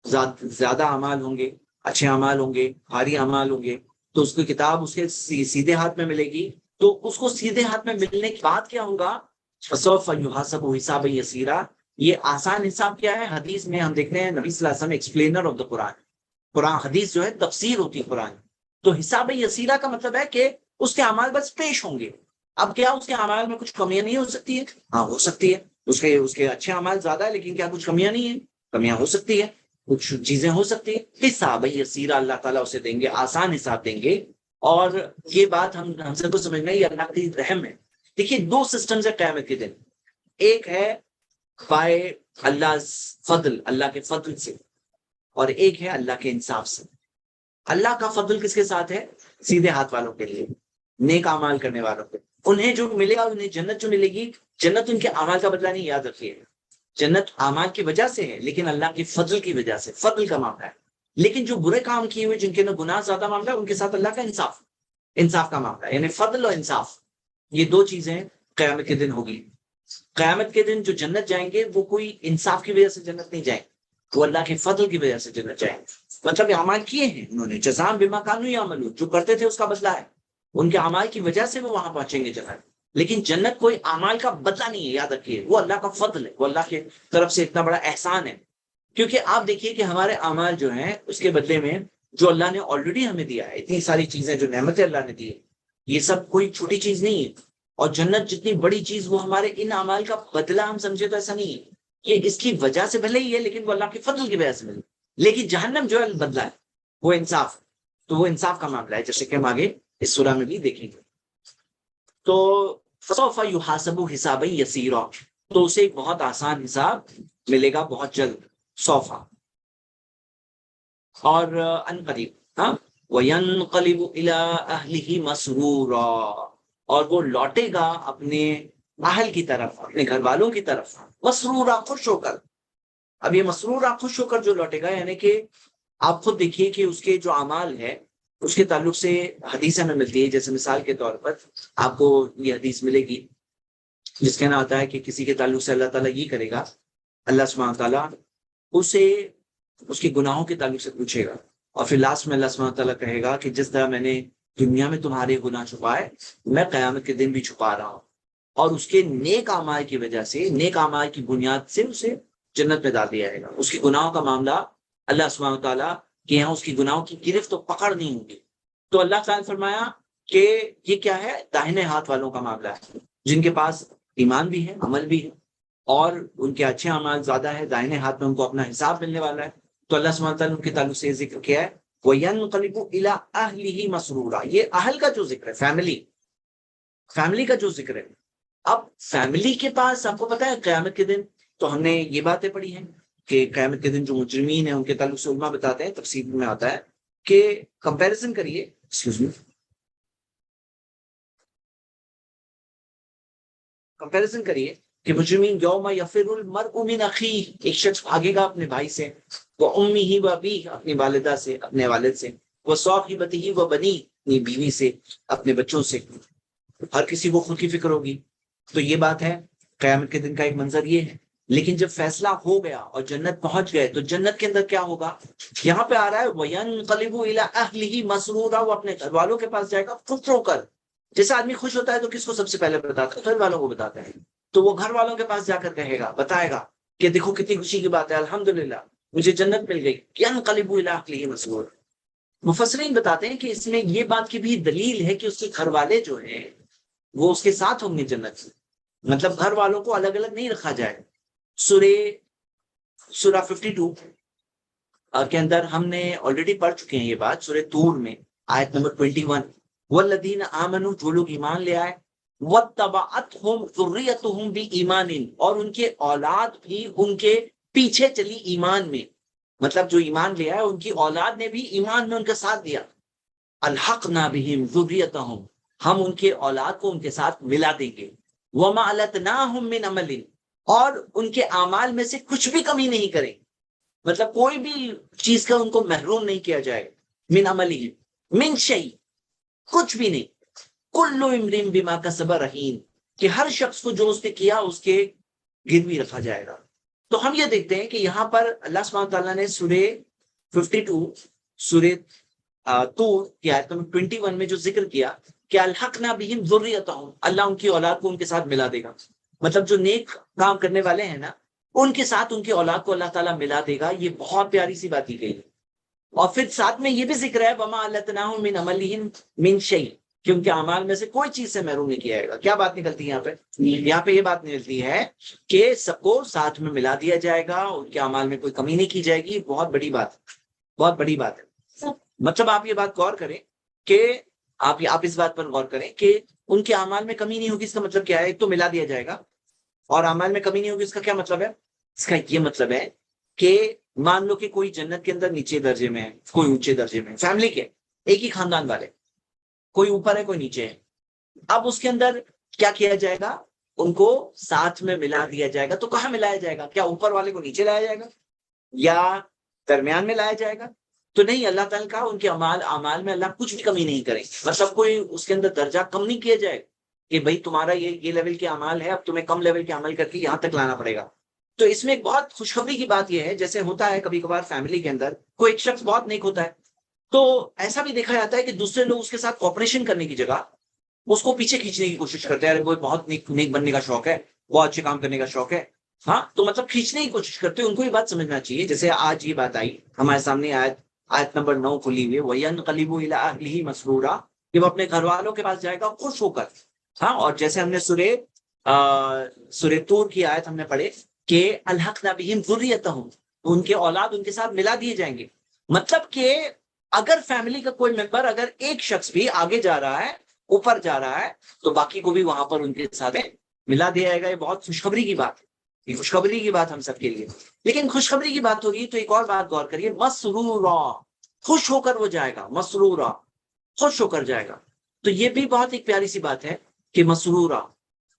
زیادہ اعمال ہوں گے، اچھے اعمال ہوں گے، بھاری اعمال ہوں گے، تو اس کی کتاب اس کے سیدھے ہاتھ میں ملے گی. تو اس کو سیدھے ہاتھ میں ملنے کے بعد کیا ہوگا؟ فسوف یحاسب حسابا یسیرا. یہ آسان حساب کیا ہے؟ حدیث میں ہم دیکھتے ہیں نبی صلی اللہ علیہ وسلم ایکسپلینر آف دا قرآن حدیث جو ہے تفسیر ہوتی ہے قرآن. تو حساب یسیرا کا مطلب ہے کہ اس کے اعمال بس پیش ہوں گے. اب کیا اس کے اعمال میں کچھ کمیاں نہیں ہو سکتی ہے؟ ہاں ہو سکتی ہے. اس کے اچھے اعمال زیادہ ہے، لیکن کیا کچھ کمیاں نہیں ہیں؟ کمیاں ہو سکتی ہے، کچھ چیزیں ہو سکتی ہیں. حساب یسیرا اللہ تعالیٰ اسے دیں گے، آسان حساب دیں گے. اور یہ بات ہم سب کو سمجھنا ہے، یہ اللہ کی رحم ہے. دیکھیے دو سسٹمز ہے قیامت کے دن. ایک ہے بائے اللہ فضل، اللہ کے فضل سے، اور ایک ہے اللہ کے انصاف سے. اللہ کا فضل کس کے ساتھ ہے؟ سیدھے ہاتھ والوں کے لیے، نیک اعمال کرنے والوں کے. انہیں جو ملے گا، انہیں جنت جو ملے گی، جنت ان کے اعمال کا بدلہ نہیں، یاد رکھیے. جنت اعمال کی وجہ سے ہے، لیکن اللہ کے فضل کی وجہ سے، فضل کا معاملہ ہے. لیکن جو برے کام کیے ہوئے، جن کے گناہ زیادہ معاملہ ہے، ان کے ساتھ اللہ کا انصاف کا معاملہ ہے. یعنی فضل اور انصاف، یہ دو چیزیں قیامت کے دن ہوگی. قیامت کے دن جو جنت جائیں گے وہ کوئی انصاف کی وجہ سے جنت نہیں جائیں، وہ اللہ کے فضل کی وجہ سے جنت جائیں. مطلب اعمال کیے ہیں انہوں نے، جزام بما کانوا یعملون، جو کرتے تھے اس کا بدلہ ہے. ان کے اعمال کی وجہ سے وہ وہاں پہنچیں گے جنت. لیکن جنت کوئی اعمال کا بدلہ نہیں ہے، یاد رکھیے. وہ اللہ کا فضل ہے، وہ اللہ کی طرف سے اتنا بڑا احسان ہے. کیونکہ آپ دیکھیے کہ ہمارے اعمال جو ہیں اس کے بدلے میں جو اللہ نے آلریڈی ہمیں دیا ہے، اتنی ساری چیزیں جو نعمتیں اللہ نے دی ہے، یہ سب کوئی چھوٹی چیز نہیں ہے. اور جنت جتنی بڑی چیز، وہ ہمارے ان اعمال کا بدلہ ہم سمجھے تو ایسا نہیں ہے. یہ اس کی وجہ سے بھلے ہی ہے، لیکن وہ اللہ کے فضل کی وجہ سے ملے. لیکن جہنم جو ہے بدلہ ہے، وہ انصاف. تو وہ انصاف کا معاملہ ہے، جیسے کہ ہم آگے اس سورہ میں بھی دیکھیں گے. تو فسوف یحاسب حسابا یسیرا، تو اسے ایک بہت آسان حساب ملے گا بہت جلد، سوفا. اور ان قریب، ہاں، وَيَنْقَلِبُ إِلَىٰ أَهْلِهِ مَسْرُورًا، اور وہ لوٹے گا اپنے اہل کی طرف، اپنے گھر والوں کی طرف، مسرورا، خوش ہو کر. اب یہ مسرورا، خوش ہو کر جو لوٹے گا، یعنی کہ آپ خود دیکھیے کہ اس کے جو اعمال ہے اس کے تعلق سے حدیث ہمیں ملتی ہے. جیسے مثال کے طور پر آپ کو یہ حدیث ملے گی جس کے نا آتا ہے کہ کسی کے تعلق سے اللہ تعالیٰ یہ کرے گا، اللہ سبحانہ تعالیٰ اسے اس کے گناہوں کے تعلق سے پوچھے گا، اور پھر لاسٹ میں اللہ سبحانہ تعالیٰ کہے گا کہ جس طرح میں نے دنیا میں تمہارے گناہ چھپائے، میں قیامت کے دن بھی چھپا رہا ہوں. اور اس کے نیک اعمال کی وجہ سے، نیک اعمال کی بنیاد سے اسے جنت میں ڈال دیا جائے گا. اس کے گناہوں کا معاملہ اللہ سبحانہ تعالیٰ کے یہاں اس کی گناہوں کی گرفت و پکڑ نہیں ہوگی. تو اللہ تعالیٰ نے فرمایا کہ یہ کیا ہے؟ داہنے ہاتھ والوں کا معاملہ ہے، جن کے پاس ایمان بھی ہے، عمل بھی ہے، اور ان کے اچھے اعمال زیادہ ہے. داہنے ہاتھ میں ان کو اپنا حساب ملنے والا ہے. تو اللہ سبحانہ تعالیٰ نے ان کے تعلق سے یہ ذکر کیا ہے، وَيَنْقَلِبُ إِلَىٰ أَهْلِهِ مَسْرُورًا. یہ اہل کا جو ذکر ہے، فیملی کا جو ذکر ہے. اب فیملی کے پاس آپ کو پتا ہے قیامت کے دن، تو ہم نے یہ باتیں پڑھی ہیں کہ قیامت کے دن جو مجرمین ہیں ان کے تعلق سے علماء بتاتے ہیں، تفسیر میں آتا ہے کہ کمپیریزن کریے، ایکسکیوز می، کمپیریزن کریے کہ مجرمین یوم یفر المرء من اخیہ، ایک شخص بھاگے گا اپنے بھائی سے، وہ امیہ و ابیہ، اپنی والدہ سے، اپنے والد سے، وہ صاحبتہ و بنی، اپنی بیوی سے، اپنے بچوں سے. ہر کسی کو خود کی فکر ہوگی. تو یہ بات ہے قیامت کے دن کا ایک منظر یہ ہے. لیکن جب فیصلہ ہو گیا اور جنت پہنچ گئے تو جنت کے اندر کیا ہوگا؟ یہاں پہ آ رہا ہے وَيَنْقَلِبُ إِلَىٰ أَهْلِهِ مَسْرُورًا، وہ اپنے گھر والوں کے پاس جائے گا خوش ہو کر. جیسے آدمی خوش ہوتا ہے تو کس کو سب سے پہلے بتاتا ہے؟ گھر والوں کو بتاتا ہے. تو وہ گھر والوں کے پاس جا کر کہے گا، بتائے گا کہ دیکھو کتنی خوشی کی بات ہے، الحمدللہ مجھے جنت مل گئی. يَنْقَلِبُ إِلَىٰ أَهْلِهِ مَسْرُورًا. مفسرین بتاتے ہیں کہ اس میں یہ بات کی بھی دلیل ہے کہ اس کے گھر والے جو ہیں وہ اس کے ساتھ ہوں گے جنت سے. مطلب گھر والوں کو الگ الگ نہیں رکھا جائے. سورہ 52 کے اندر ہم نے آلریڈی پڑھ چکے ہیں یہ بات، سورہ طور میں آیت نمبر 21، والذین آمنوا، جو لوگ ایمان لے آئے، واتبعتہم ذریتہم بایمان، اور ان کے اولاد بھی ان کے پیچھے چلی ایمان میں. مطلب جو ایمان لے آئے ان کی اولاد نے بھی ایمان میں ان کا ساتھ دیا. الحقنا بہم ذریتہم، ہم ان کے اولاد کو ان کے ساتھ ملا دیں گے. وما التناہم من عمل، اور ان کے اعمال میں سے کچھ بھی کمی نہیں کریں. مطلب کوئی بھی چیز کا ان کو محروم نہیں کیا جائے. من عملہم من شیء، کچھ بھی نہیں. کل امرئ بما کسب رہین، کہ ہر شخص کو جو اس نے کیا اس کے گروی رکھا جائے گا. تو ہم یہ دیکھتے ہیں کہ یہاں پر اللہ سبحانہ تعالیٰ نے سورہ 52 سورہ طور کی آیت نمبر 21 میں جو ذکر کیا کہ الحقنا بہم ذریتہم، اللہ ان کی اولاد کو ان کے ساتھ ملا دے گا. مطلب جو نیک کام کرنے والے ہیں نا ان کے ساتھ ان کی اولاد کو اللہ تعالیٰ ملا دے گا. یہ بہت پیاری سی بات کی گئی ہے. اور پھر ساتھ میں یہ بھی ذکر ہے وما التناہم من عملہم من شیء، کہ ان کے اعمال میں سے کوئی چیز سے محروم نہیں کیا جائے گا. کیا بات نکلتی ہے یہاں پہ؟ یہاں پہ یہ بات نکلتی ہے کہ سب کو ساتھ میں ملا دیا جائے گا، ان کے اعمال میں کوئی کمی نہیں کی جائے گی. بہت بڑی بات، بہت بڑی بات ہے. مطلب آپ یہ بات غور کریں کہ آپ اس بات پر غور کریں کہ ان کے اعمال میں کمی نہیں ہوگی. اس کا مطلب کیا ہے؟ ایک تو ملا دیا جائے گا، اور اعمال میں کمی نہیں ہوگی. اس کا کیا مطلب ہے؟ اس کا یہ مطلب ہے کہ مان لو کہ کوئی جنت کے اندر نیچے درجے میں ہے، کوئی اونچے درجے میں، فیملی کے ایک ہی خاندان والے، کوئی اوپر ہے کوئی نیچے ہے. اب اس کے اندر کیا کیا جائے گا؟ ان کو ساتھ میں ملا دیا جائے گا. تو کہاں ملایا جائے گا؟ کیا اوپر والے کو نیچے لایا جائے گا یا درمیان میں لایا جائے گا؟ تو نہیں، اللہ تعالیٰ کا ان کے اعمال میں اللہ کچھ بھی کمی نہیں کرے. مطلب کوئی اس کے اندر درجہ کم نہیں کیا جائے کہ بھائی تمہارا یہ لیول کے اعمال ہے، اب تمہیں کم لیول کے عمل کر کے یہاں تک لانا پڑے گا. تو اس میں ایک بہت خوشخبری کی بات یہ ہے، جیسے ہوتا ہے کبھی کبھار فیملی کے اندر کوئی ایک شخص بہت نیک ہوتا ہے، تو ایسا بھی دیکھا جاتا ہے کہ دوسرے لوگ اس کے ساتھ کوپریشن کرنے کی جگہ اس کو پیچھے کھینچنے کی کوشش کرتے ہیں. وہ بہت نیک بننے کا شوق ہے، بہت اچھے کام کرنے کا شوق ہے، ہاں، تو مطلب کھینچنے کی کوشش کرتے ہیں. ان کو یہ بات سمجھنا چاہیے. جیسے آج یہ بات آئی ہمارے سامنے، آیت نمبر 9 کھلی ہوئی ہے، وَيَنْقَلِبُ إِلَىٰ أَهْلِهِ مَسْرُورًا، کہ وہ اپنے گھر والوں کے پاس جائے گا خوش ہو کر. ہاں، اور جیسے ہم نے سورہ طور کی آیت ہم نے پڑھے کہ الحقنا بہم ذریتہم، ان کے اولاد ان کے ساتھ ملا دیے جائیں گے. مطلب کہ اگر فیملی کا کوئی ممبر، اگر ایک شخص بھی آگے جا رہا ہے، اوپر جا رہا ہے، تو باقی کو بھی وہاں پر ان کے ساتھ ملا دیا جائے گا. یہ بہت خوشخبری کی بات ہے، یہ خوشخبری کی بات ہم سب کے لیے. لیکن خوشخبری کی بات ہوگی تو ایک اور بات غور کریے، مسرورا، خوش ہو کر وہ جائے گا. مسرورا، خوش ہو کر جائے گا. تو یہ بھی بہت ایک پیاری سی بات ہے کہ مسرورا،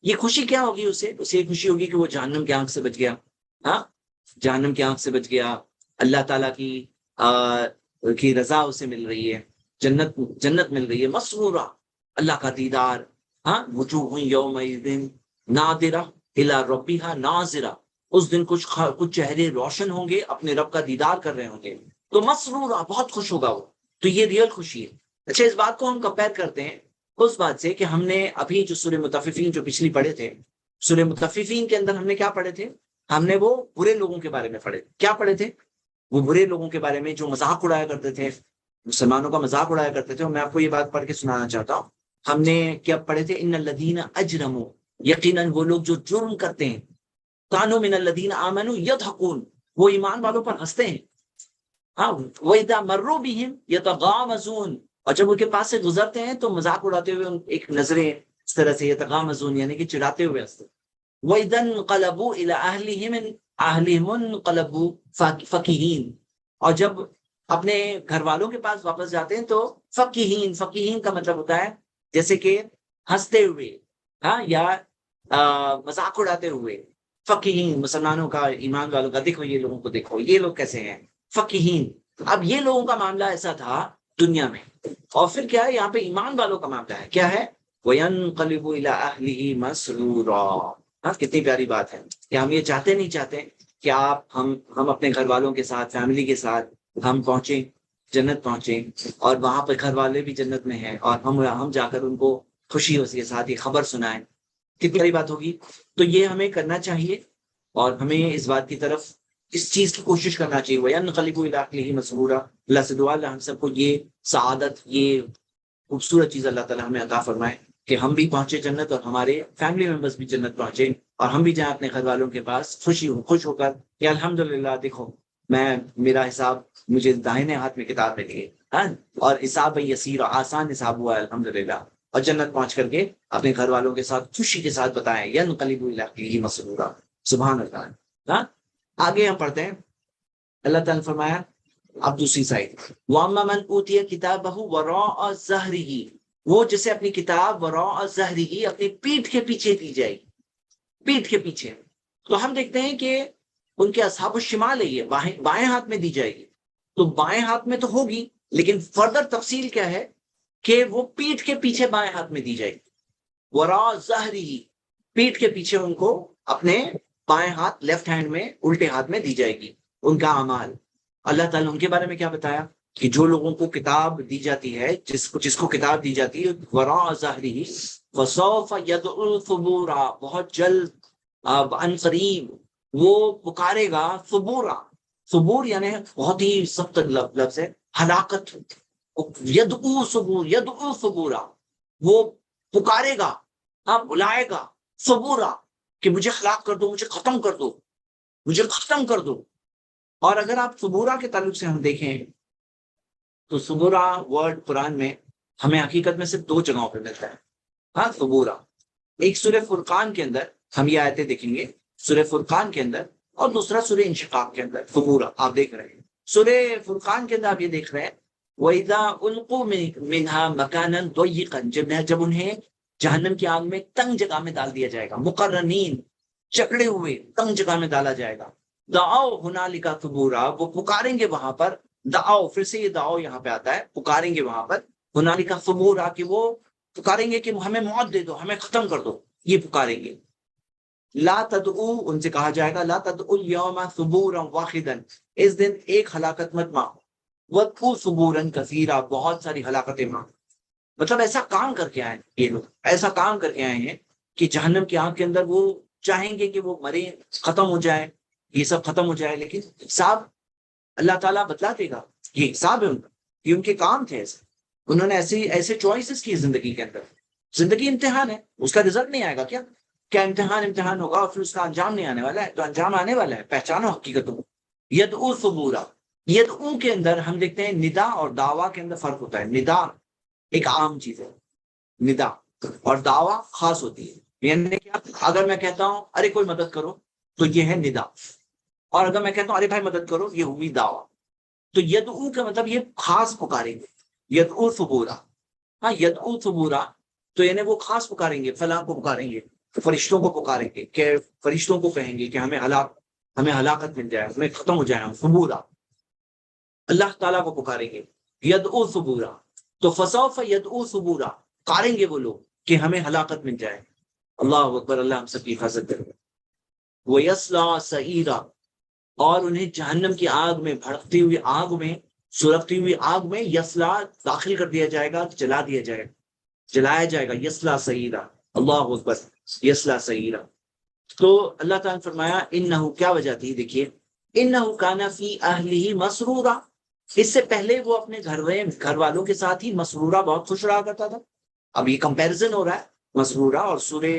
یہ خوشی کیا ہوگی؟ اسے یہ خوشی ہوگی کہ وہ جہنم کی آنکھ سے بچ گیا. ہاں، جہنم کی آنکھ سے بچ گیا. اللہ تعالیٰ کی رضا اسے مل رہی ہے. جنت مل رہی ہے، مسرورا، اللہ کا دیدار، ہاں، وجوہ یومئذ ناظرہ الی ربہا ناظرہ، اس دن کچھ چہرے روشن ہوں گے، اپنے رب کا دیدار کر رہے ہوں گے، تو مسرورا، بہت خوش ہوگا وہ، تو یہ ریئل خوشی ہے۔ اچھا، اس بات کو ہم کمپیئر کرتے ہیں اس بات سے کہ ہم نے ابھی جو سورہ مطففین جو پچھلی پڑھے تھے، سورہ مطففین کے اندر ہم نے کیا پڑھے تھے؟ ہم نے وہ برے لوگوں کے بارے میں پڑھے، کیا پڑھے تھے؟ وہ برے لوگوں کے بارے میں جو مذاق اڑایا کرتے تھے، مسلمانوں کا مذاق اڑایا کرتے تھے، اور میں آپ کو یہ بات پڑھ کے سنانا چاہتا ہوں۔ ہم نے کیا پڑھے تھے؟ ان الذین اجرموا، یقیناً وہ لوگ جو جرم کرتے ہیں، کانوا من الذین آمنوا یضحکون، وہ ایمان والوں پر ہنستے ہیں، ہاں، وَإِذَا مَرُّوا بِهِمْ يَتَغَامَزُونَ، اور جب ان کے پاس سے گزرتے ہیں تو مذاق اڑاتے ہوئے ایک نظریں اس طرح سے، یتغامزون یعنی کہ چڑھاتے ہوئے ہنستے۔ وَإِذَا انقلبوا إِلَى أَهْلِهِمْ انقلبوا فَكِهِينَ، اور جب اپنے گھر والوں کے پاس واپس جاتے ہیں تو فقیہین کا مطلب ہوتا ہے جیسے کہ ہنستے ہوئے، ہاں، یا مذاق اڑاتے ہوئے۔ فقیہین، مسلمانوں کا، ایمان والوں کا، دیکھو یہ لوگوں کو، دیکھو یہ لوگ کیسے ہیں، فقیہین۔ اب یہ لوگوں کا معاملہ ایسا تھا دنیا میں، اور پھر کیا ہے یہاں پہ ایمان والوں کا معاملہ ہے، کیا ہے؟ وَيَنْقَلِبُ إِلَىٰ أَهْلِهِ مَسْرُورًا۔ ہاں، کتنی پیاری بات ہے کہ ہم یہ چاہتے نہیں چاہتے کہ ہم اپنے گھر والوں کے ساتھ، فیملی کے ساتھ ہم پہنچیں، جنت پہنچیں، اور وہاں پہ گھر والے بھی جنت میں ہیں، اور ہم جا کر ان کو خوشی کے ساتھ یہ خبر سنائیں، کتنی بڑی بات ہوگی۔ تو یہ ہمیں کرنا چاہیے، اور ہمیں اس بات کی طرف، اس چیز کی کوشش کرنا چاہیے۔ وَيَنْقَلِبُ إِلَىٰ أَهْلِهِ مَسْرُورًا۔ اللہ سے دعا، اللہ ہم سب کو یہ سعادت، یہ خوبصورت چیز اللہ تعالیٰ ہمیں عطا فرمائے کہ ہم بھی پہنچے جنت، اور ہمارے فیملی ممبرس بھی جنت پہنچے، اور ہم بھی جائیں اپنے گھر والوں کے پاس خوش ہو کر کہ الحمدللہ، دیکھو میرا حساب، مجھے داہنے ہاتھ میں کتاب ملی ہے، ہاں، اور حساب یسیر، آسان حساب ہوا ہے الحمدللہ، اور جنت پہنچ کر کے اپنے گھر والوں کے ساتھ خوشی کے ساتھ بتائیں ينقلب الى اهله مسرورا۔ سبحان اللہ۔ ہاں، آگے ہم پڑھتے ہیں، اللہ تعالیٰ نے فرمایا اب دوسری سائڈ، واما من اوتی کتابہ وراء ظہرہ، وہ جسے اپنی کتاب وراء ظہرہ، اپنی پیٹھ کے پیچھے دی جائے گی، پیٹھ کے پیچھے۔ تو ہم دیکھتے ہیں کہ ان کے اصحاب الشمال ہے، یہ بائیں ہاتھ میں دی جائے گی، تو بائیں ہاتھ میں تو ہوگی، لیکن فردر تفصیل کیا ہے کہ وہ پیٹھ کے پیچھے بائیں ہاتھ میں دی جائے گی، وراء ظہرہ، پیٹھ کے پیچھے ان کو اپنے بائیں ہاتھ، لیفٹ ہینڈ میں، الٹے ہاتھ میں دی جائے گی ان کا اعمال۔ اللہ تعالیٰ ان کے بارے میں کیا بتایا کہ جو لوگوں کو کتاب دی جاتی ہے، جس کو کتاب دی جاتی ہے وراء ظہرہ، فسوف یدعو ثبورا، بہت جلد، ان قریب وہ پکارے گا، ثبورا، ثبور یعنی بہت ہی سخت لفظ ہے، ہلاکت، یدعو ثبور، یدعو ثبورا، وہ پکارے گا، ہاں، بلائے گا، ثبورا، کہ مجھے ہلاک کر دو، مجھے ختم کر دو، مجھے ختم کر دو۔ اور اگر آپ ثبورا کے تعلق سے ہم دیکھیں تو ثبورا ورڈ قرآن میں ہمیں حقیقت میں صرف دو جگہوں پہ ملتا ہے، ہاں، ثبورا، ایک سورہ فرقان کے اندر ہم یہ آیتیں دیکھیں گے، سورہ فرقان کے اندر، اور دوسرا سورہ انشقاق کے اندر ثبورا آپ دیکھ رہے ہیں۔ سورہ فرقان کے اندر آپ یہ دیکھ رہے ہیں وَإِذَا أُلْقُوا مِنْهَا مَكَانًا ضَيِّقًا، جب انہیں جہنم کی آگ میں تنگ جگہ میں ڈال دیا جائے گا، مقرنین، جکڑے ہوئے تنگ جگہ میں ڈالا جائے گا، دعاؤ ہنالک ثبورا، وہ پکاریں گے وہاں پر، دعاؤ، پھر سے یہ دعاؤ یہاں پہ آتا ہے، پکاریں گے وہاں پر، ہنالک ثبورا، کہ وہ پکاریں گے کہ ہمیں موت دے دو، ہمیں ختم کر دو، یہ پکاریں گے۔ لا تدعو، ان سے کہا جائے گا لا تدعو اليوم ثبورا واحدا، اس دن ایک ہلاکت مت مانگو، وَادْعُوا ثُبُورًا كَثِيرًا، بہت ساری ہلاکتیں مانگو۔ مطلب ایسا کام کر کے آئے یہ لوگ، ایسا کام کر کے آئے ہیں کہ جہنم کی آگ کے اندر وہ چاہیں گے کہ وہ مرے، ختم ہو جائے، یہ سب ختم ہو جائے، لیکن حساب اللہ تعالیٰ بتلا دے گا، یہ حساب ہے ان کا، یہ ان کے کام تھے ایسے، انہوں نے ایسے چوائسز کی زندگی کے اندر۔ زندگی امتحان ہے، اس کا رزلٹ نہیں آئے گا کیا امتحان ہوگا اور پھر اس کا انجام نہیں آنے والا ہے؟ تو انجام آنے والا ہے، پہچانو حقیقتوں کو۔ یدعو ثبورا، یدعو کے اندر ہم دیکھتے ہیں ندا اور دعویٰ کے اندر فرق ہوتا ہے۔ ندا ایک عام چیز ہے، ندا، اور دعویٰ خاص ہوتی ہے، یعنی کہ اگر میں کہتا ہوں ارے کوئی مدد کرو تو یہ ہے ندا، اور اگر میں کہتا ہوں ارے بھائی مدد کرو، یہ ہوئی دعویٰ۔ تو یدعو کا مطلب یہ خاص پکاریں گے، یدعو ثبورا، ہاں، یدعو ثبورا، تو یعنی وہ خاص پکاریں گے، فلاں کو پکاریں گے، فرشتوں کو پکاریں گے، کہ فرشتوں کو کہیں گے کہ ہمیں ہلاکت مل جائے، ہمیں ختم ہو جائے ہم، ثبورا، اللہ تعالیٰ کو پکاریں گے، یدعو ثبورا۔ تو فسوف یدعو ثبورا، کاریں گے وہ لوگ کہ ہمیں ہلاکت مل جائے. اللہ اکبر، اللہ ہم سب کی حفاظت کرے. وَيَصْلَىٰ سَعِيرًا، اور انہیں جہنم کی آگ میں، بھڑکتی ہوئی آگ میں، سلگتی ہوئی آگ میں، یسلا داخل کر دیا جائے گا، جلا دیا جائے گا، جلایا جائے گا. یسلا سعیرا، اللہ اکبر، یسلا سعیرا. تو اللہ تعالیٰ نے فرمایا انہو، کیا وجہ تھی دیکھیے، انہو کان فی اہلہ مسرورا، اس سے پہلے وہ اپنے گھر والوں کے ساتھ ہی مسرورا، بہت خوش رہا کرتا تھا. اب یہ کمپیرزن ہو رہا ہے مسرورا اور سورہ،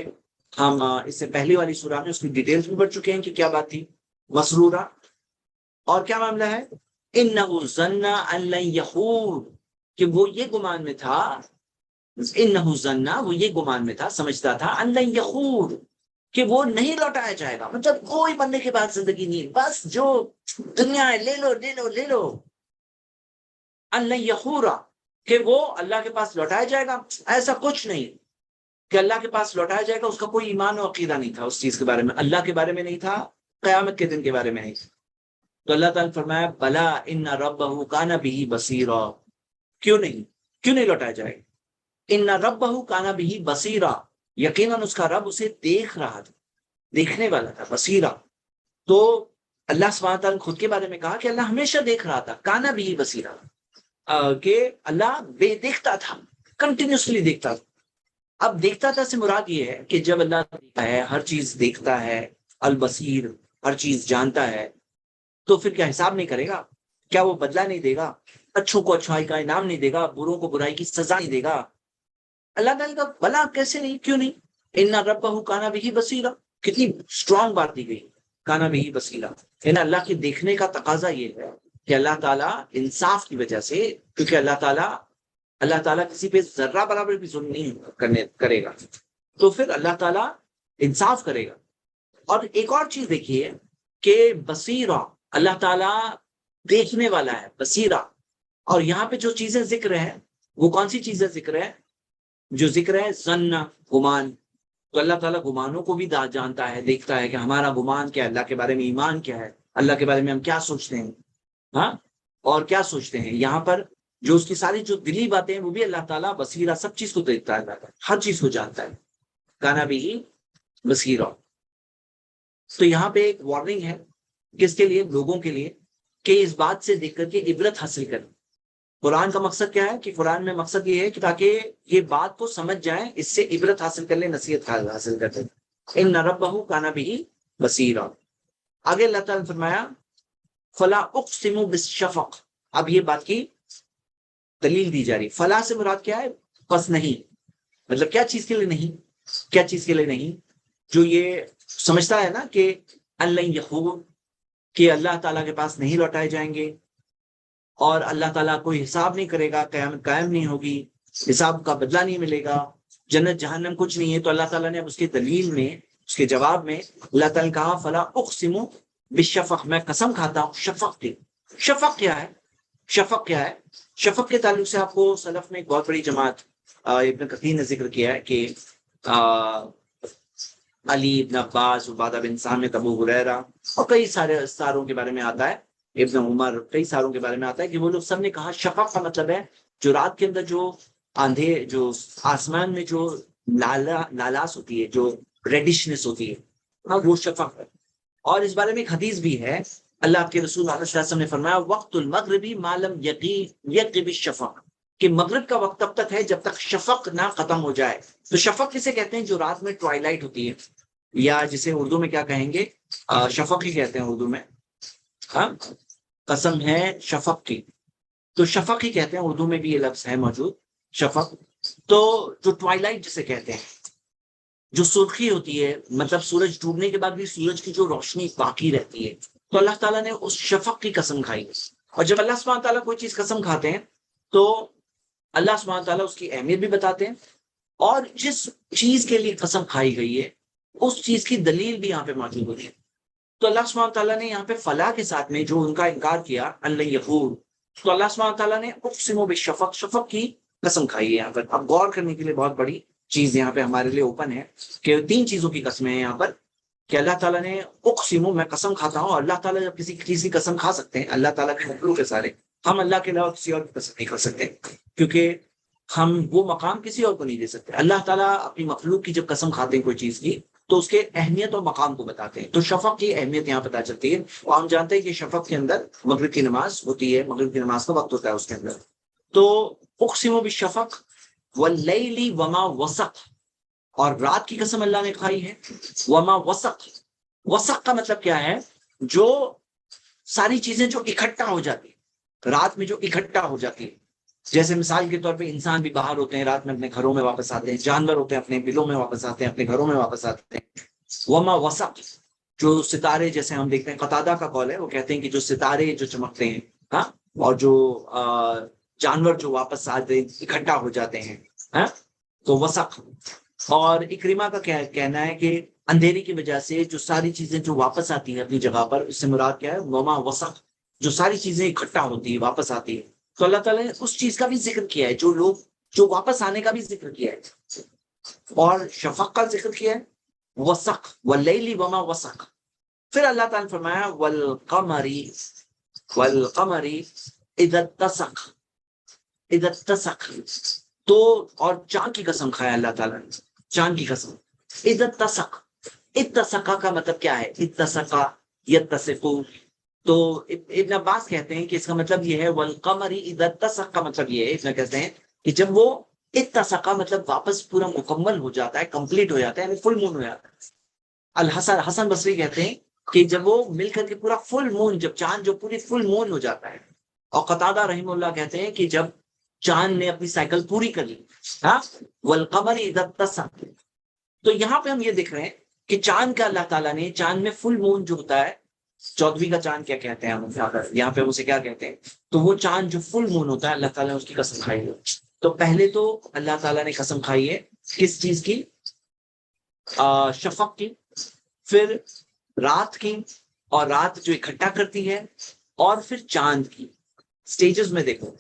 ہم اس سے پہلی والی سورہ میں اس کی ڈیٹیلز بھی پڑھ چکے ہیں کہ کیا بات تھی مسرورا. اور کیا معاملہ ہے، انہو ظن ان لن یحور، کہ وہ یہ گمان میں تھا، انہو ظن، وہ یہ گمان میں تھا، سمجھتا تھا، ان لن یحور، کہ وہ نہیں لوٹایا جائے گا. مطلب کوئی بندے کے بعد زندگی نہیں، بس جو دنیا ہے لے لو لے لو لے لو. ان لن یحورا، کہ وہ اللہ کے پاس لوٹایا جائے گا، ایسا کچھ نہیں کہ اللہ کے پاس لوٹایا جائے گا. اس کا کوئی ایمان و عقیدہ نہیں تھا اس چیز کے بارے میں، اللہ کے بارے میں نہیں تھا، قیامت کے دن کے بارے میں نہیں تھا. تو اللہ تعالیٰ نے فرمایا بلا ان ربہ کان بہ بصیرا، کیوں نہیں، کیوں نہیں لوٹایا جائے گا. ان ربہ کان بہ بصیرا، یقیناً اس کا رب اسے دیکھ رہا تھا، دیکھنے والا تھا، بصیرا. تو اللہ سبحانہ تعالیٰ نے خود کے بارے میں کہا کہ اللہ ہمیشہ دیکھ رہا تھا، کانا بہ بصیرا، کہ اللہ بے دیکھتا تھا، کنٹینیوسلی دیکھتا تھا. اب دیکھتا تھا سے مراد یہ ہے کہ جب اللہ دیکھتا ہے، ہر چیز دیکھتا ہے، البصیر، ہر چیز جانتا ہے، تو پھر کیا حساب نہیں کرے گا؟ کیا وہ بدلہ نہیں دے گا؟ اچھوں کو اچھائی کا انعام نہیں دے گا؟ بروں کو برائی کی سزا نہیں دے گا؟ اللہ تعالیٰ کا بلا، کیسے نہیں، کیوں نہیں. ان ربہ کانا بہ بصیرا، کتنی اسٹرانگ بات دی گئی، کانا بہ بصیرا. اللہ کے دیکھنے کا تقاضا یہ ہے کہ اللہ تعالیٰ انصاف کی وجہ سے، کیونکہ اللہ تعالیٰ کسی پہ ذرہ برابر بھی ظلم نہیں کرے گا، تو پھر اللہ تعالیٰ انصاف کرے گا. اور ایک اور چیز دیکھیے کہ بصیرہ، اللہ تعالیٰ دیکھنے والا ہے، بصیرہ. اور یہاں پہ جو چیزیں ذکر ہے وہ کون سی چیزیں ذکر ہے؟ جو ذکر ہے ظن، گمان. تو اللہ تعالیٰ گمانوں کو بھی جانتا ہے، دیکھتا ہے کہ ہمارا گمان کیا ہے، اللہ کے بارے میں ایمان کیا ہے، اللہ کے بارے میں ہم کیا سوچتے ہیں، ہاں، اور کیا سوچتے ہیں. یہاں پر جو اس کی ساری جو دلی باتیں ہیں وہ بھی اللہ تعالیٰ بصیرہ، سب چیز کو دیکھتا ہے، اللہ تعالیٰ ہر چیز کو جانتا ہے، کانا بھی بصیرہ. تو یہاں پہ ایک وارننگ ہے کس کے لیے؟ لوگوں کے لیے، کہ اس بات سے دیکھ کر کے عبرت حاصل کریں. قرآن کا مقصد کیا ہے کہ قرآن میں مقصد یہ ہے کہ تاکہ یہ بات کو سمجھ جائیں، اس سے عبرت حاصل کر لیں، نصیحت حاصل کرتے ہیں. ان ربہ کان بہ بصیرا. آگے اللہ تعالیٰ نے فرمایا فلا اقسم بالشفق. اب یہ بات کی دلیل دی جا رہی. فلا سے مراد کیا ہے؟ پس نہیں، مطلب کیا چیز کے لیے نہیں، کیا چیز کے لیے نہیں؟ جو یہ سمجھتا ہے نا کہ اللہ یحور، کہ اللہ تعالیٰ کے پاس نہیں لوٹائے جائیں گے، اور اللہ تعالیٰ کوئی حساب نہیں کرے گا، قیامت قائم نہیں ہوگی، حساب کا بدلہ نہیں ملے گا، جنت جہنم کچھ نہیں ہے. تو اللہ تعالیٰ نے اب اس کی دلیل میں، اس کے جواب میں اللہ تعالیٰ نے کہا فلا اقسم بالشفق، میں قسم کھاتا ہوں شفق کی. شفق کیا ہے؟ شفق کیا ہے؟ شفق کے تعلق سے آپ کو سلف میں ایک بہت بڑی جماعت ابن کثیر نے ذکر کیا ہے کہ علی ابن عباس، عبادہ بن سامت، ابو ہریرہ اور کئی سارے ساروں کے بارے میں آتا ہے، ابن عمر، کئی ساروں کے بارے میں آتا ہے کہ وہ لوگ سب نے کہا شفق کا مطلب ہے جو رات کے اندر جو آندھے، جو آسمان میں جو لالاس ہوتی ہے، جو ریڈشنس ہوتی ہے، وہ شفق ہے. اور اس بارے میں ایک حدیث بھی ہے، اللہ کے رسول صلی اللہ علیہ وسلم نے فرمایا وقت المغربی ما لم یغب الشفق، کہ مغرب کا وقت تب تک ہے جب تک شفق نہ ختم ہو جائے. تو شفق کسے کہتے ہیں؟ جو رات میں ٹوائلائٹ ہوتی ہے، یا جسے اردو میں کیا کہیں گے، شفق ہی کہتے ہیں اردو میں. ہاں، قسم ہے شفق کی، تو شفق ہی کہتے ہیں، اردو میں بھی یہ لفظ ہے موجود، شفق. تو جو ٹوائلائٹ جسے کہتے ہیں، جو سرخی ہوتی ہے، مطلب سورج ڈوبنے کے بعد بھی سورج کی جو روشنی باقی رہتی ہے، تو اللہ تعالیٰ نے اس شفق کی قسم کھائی. اور جب اللہ سبحانہ تعالیٰ کوئی چیز قسم کھاتے ہیں تو اللہ سبحانہ تعالیٰ اس کی اہمیت بھی بتاتے ہیں، اور جس چیز کے لیے قسم کھائی گئی ہے اس چیز کی دلیل بھی یہاں پہ موجود ہوتی ہے. تو اللہ سبحانہ تعالیٰ نے یہاں پہ فلاح کے ساتھ میں جو ان کا انکار کیا اللہ یحور، تو اللہ سبحانہ تعالیٰ نے اقسم بالشفق، شفق کی قسم کھائی ہے یہاں پر. اب غور کرنے کے لیے بہت بڑی چیز یہاں پہ ہمارے لیے اوپن ہے کہ 3 چیزوں کی قسمیں ہیں یہاں پر، کہ اللہ تعالیٰ نے اقسم، میں قسم کھاتا ہوں. اور اللہ تعالیٰ جب کسی چیز کی قسم کھا سکتے ہیں، اللہ تعالیٰ کے مخلوق کے سارے، ہم اللہ کے علاوہ کسی اور کی قسم نہیں کھا سکتے، کیونکہ ہم وہ مقام کسی اور کو نہیں دے سکتے. اللہ تعالیٰ اپنی مخلوق کی جب قسم کھاتے ہیں کوئی چیز کی تو اس کے اہمیت اور مقام کو بتاتے ہیں. تو شفق کی اہمیت یہاں پتہ چلتی ہے. اور ہم جانتے ہیں کہ شفق کے اندر مغرب کی نماز ہوتی ہے، مغرب کی نماز کا وقت ہوتا ہے اس کے اندر. تو اقسم بالشفق واللیل وما وسق، اور رات کی قسم اللہ نے کھائی ہے. وما وسق، وسق کا مطلب کیا ہے؟ جو ساری چیزیں جو اکٹھا ہو جاتی ہیں رات میں، جو اکٹھا ہو جاتی ہے. جیسے مثال کے طور پہ انسان بھی باہر ہوتے ہیں رات میں، اپنے گھروں میں واپس آتے ہیں. جانور ہوتے ہیں اپنے بلوں میں واپس آتے ہیں، اپنے گھروں میں واپس آتے ہیں. وما وسق، جو ستارے، جیسے ہم دیکھتے ہیں قتادہ کا قول ہے، وہ کہتے ہیں کہ جو ستارے جو چمکتے ہیں، ہاں، اور جو جانور جو واپس آتے ہیں اکٹھا ہو جاتے ہیں، ہاں، تو وسق. اور اکرما کا کہنا ہے کہ اندھیری کی وجہ سے جو ساری چیزیں جو واپس آتی ہیں اپنی جگہ پر، اس سے مراد کیا ہے؟ وما وسق، جو ساری چیزیں اکٹھا ہوتی ہیں، واپس آتی ہیں. تو اللہ تعالیٰ نے اس چیز کا بھی ذکر کیا ہے، جو لوگ جو واپس آنے کا بھی ذکر کیا ہے، اور شفق کا ذکر کیا ہے، وسق واللیل وما وسق. پھر اللہ تعالیٰ نے فرمایا والقمری، والقمری اذا اتسق، اذا اتسق. تو اور چاند کی قسم کھایا اللہ تعالیٰ نے، چاند کی قسم. اذا اتسق، اتسقا کا مطلب کیا ہے؟ اتسقا یتسقو. تو ابن عباس کہتے ہیں کہ اس کا مطلب یہ ہے والقمر اذا اتسق، کا مطلب یہ ہے، ابن کہتے ہیں کہ جب وہ اتسقا مطلب واپس پورا مکمل ہو جاتا ہے، کمپلیٹ ہو جاتا ہے، یعنی فل مون ہو جاتا ہے. الحسن، حسن بصری کہتے ہیں کہ جب وہ مل کر کے پورا فل مون، جب چاند جو پوری فل مون ہو جاتا ہے. اور قتادہ رحمہ اللہ کہتے ہیں کہ جب چاند نے اپنی سائیکل پوری کر لی، ہاں، والقمر اذا اتسق. تو یہاں پہ ہم یہ دیکھ رہے ہیں کہ چاند کا اللہ تعالیٰ نے، چاند میں فل مون جو ہوتا ہے، 14ویں کا چاند کیا کہتے ہیں ہم یہاں پہ اسے کیا کہتے ہیں؟ تو وہ چاند جو فل مون ہوتا ہے اللہ تعالیٰ نے اس کی قسم کھائی ہے. تو پہلے تو اللہ تعالیٰ نے قسم کھائی ہے کس چیز کی؟ شفق کی. پھر رات کی، اور رات جو اکٹھا کرتی ہے. اور پھر چاند کی. سٹیجز میں دیکھو،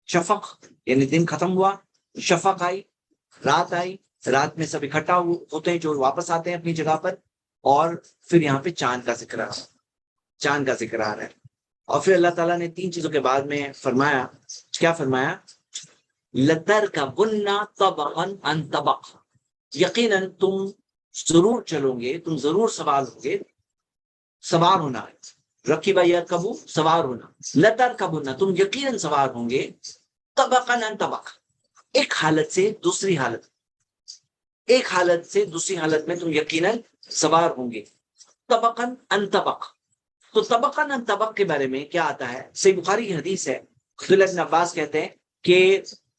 شفق یعنی دن ختم ہوا، شفق آئی، رات آئی، رات میں سب اکٹھا ہوتے ہیں جو واپس آتے ہیں اپنی جگہ پر. اور پھر یہاں پہ چاند کا ذکر آ رہا ہے، چاند کا ذکر آ رہا ہے. اور پھر اللہ تعالیٰ نے 3 چیزوں کے بعد میں فرمایا، کیا فرمایا؟ لَتَرْكَبُنَّ طَبَقًا عَنْ طَبَقٍ، یقیناً تم ضرور چلو گے، تم ضرور سوار ہوگے. سوار ہونا ہے، رکیبہ یرکبو، سوار ہونا. لَتَرْكَبُنَّ، تم یقیناً سوار ہوں گے. طَبَقًا عَنْ طَبَقٍ، ایک حالت سے دوسری حالت، ایک حالت سے دوسری حالت میں تم یقیناً سوار ہوں گے. طبقاً عن طبق. تو طبقاً عن طبق کے بارے میں کیا آتا ہے؟ صحیح بخاری کی حدیث ہے، عبداللہ بن عباس کہتے ہیں کہ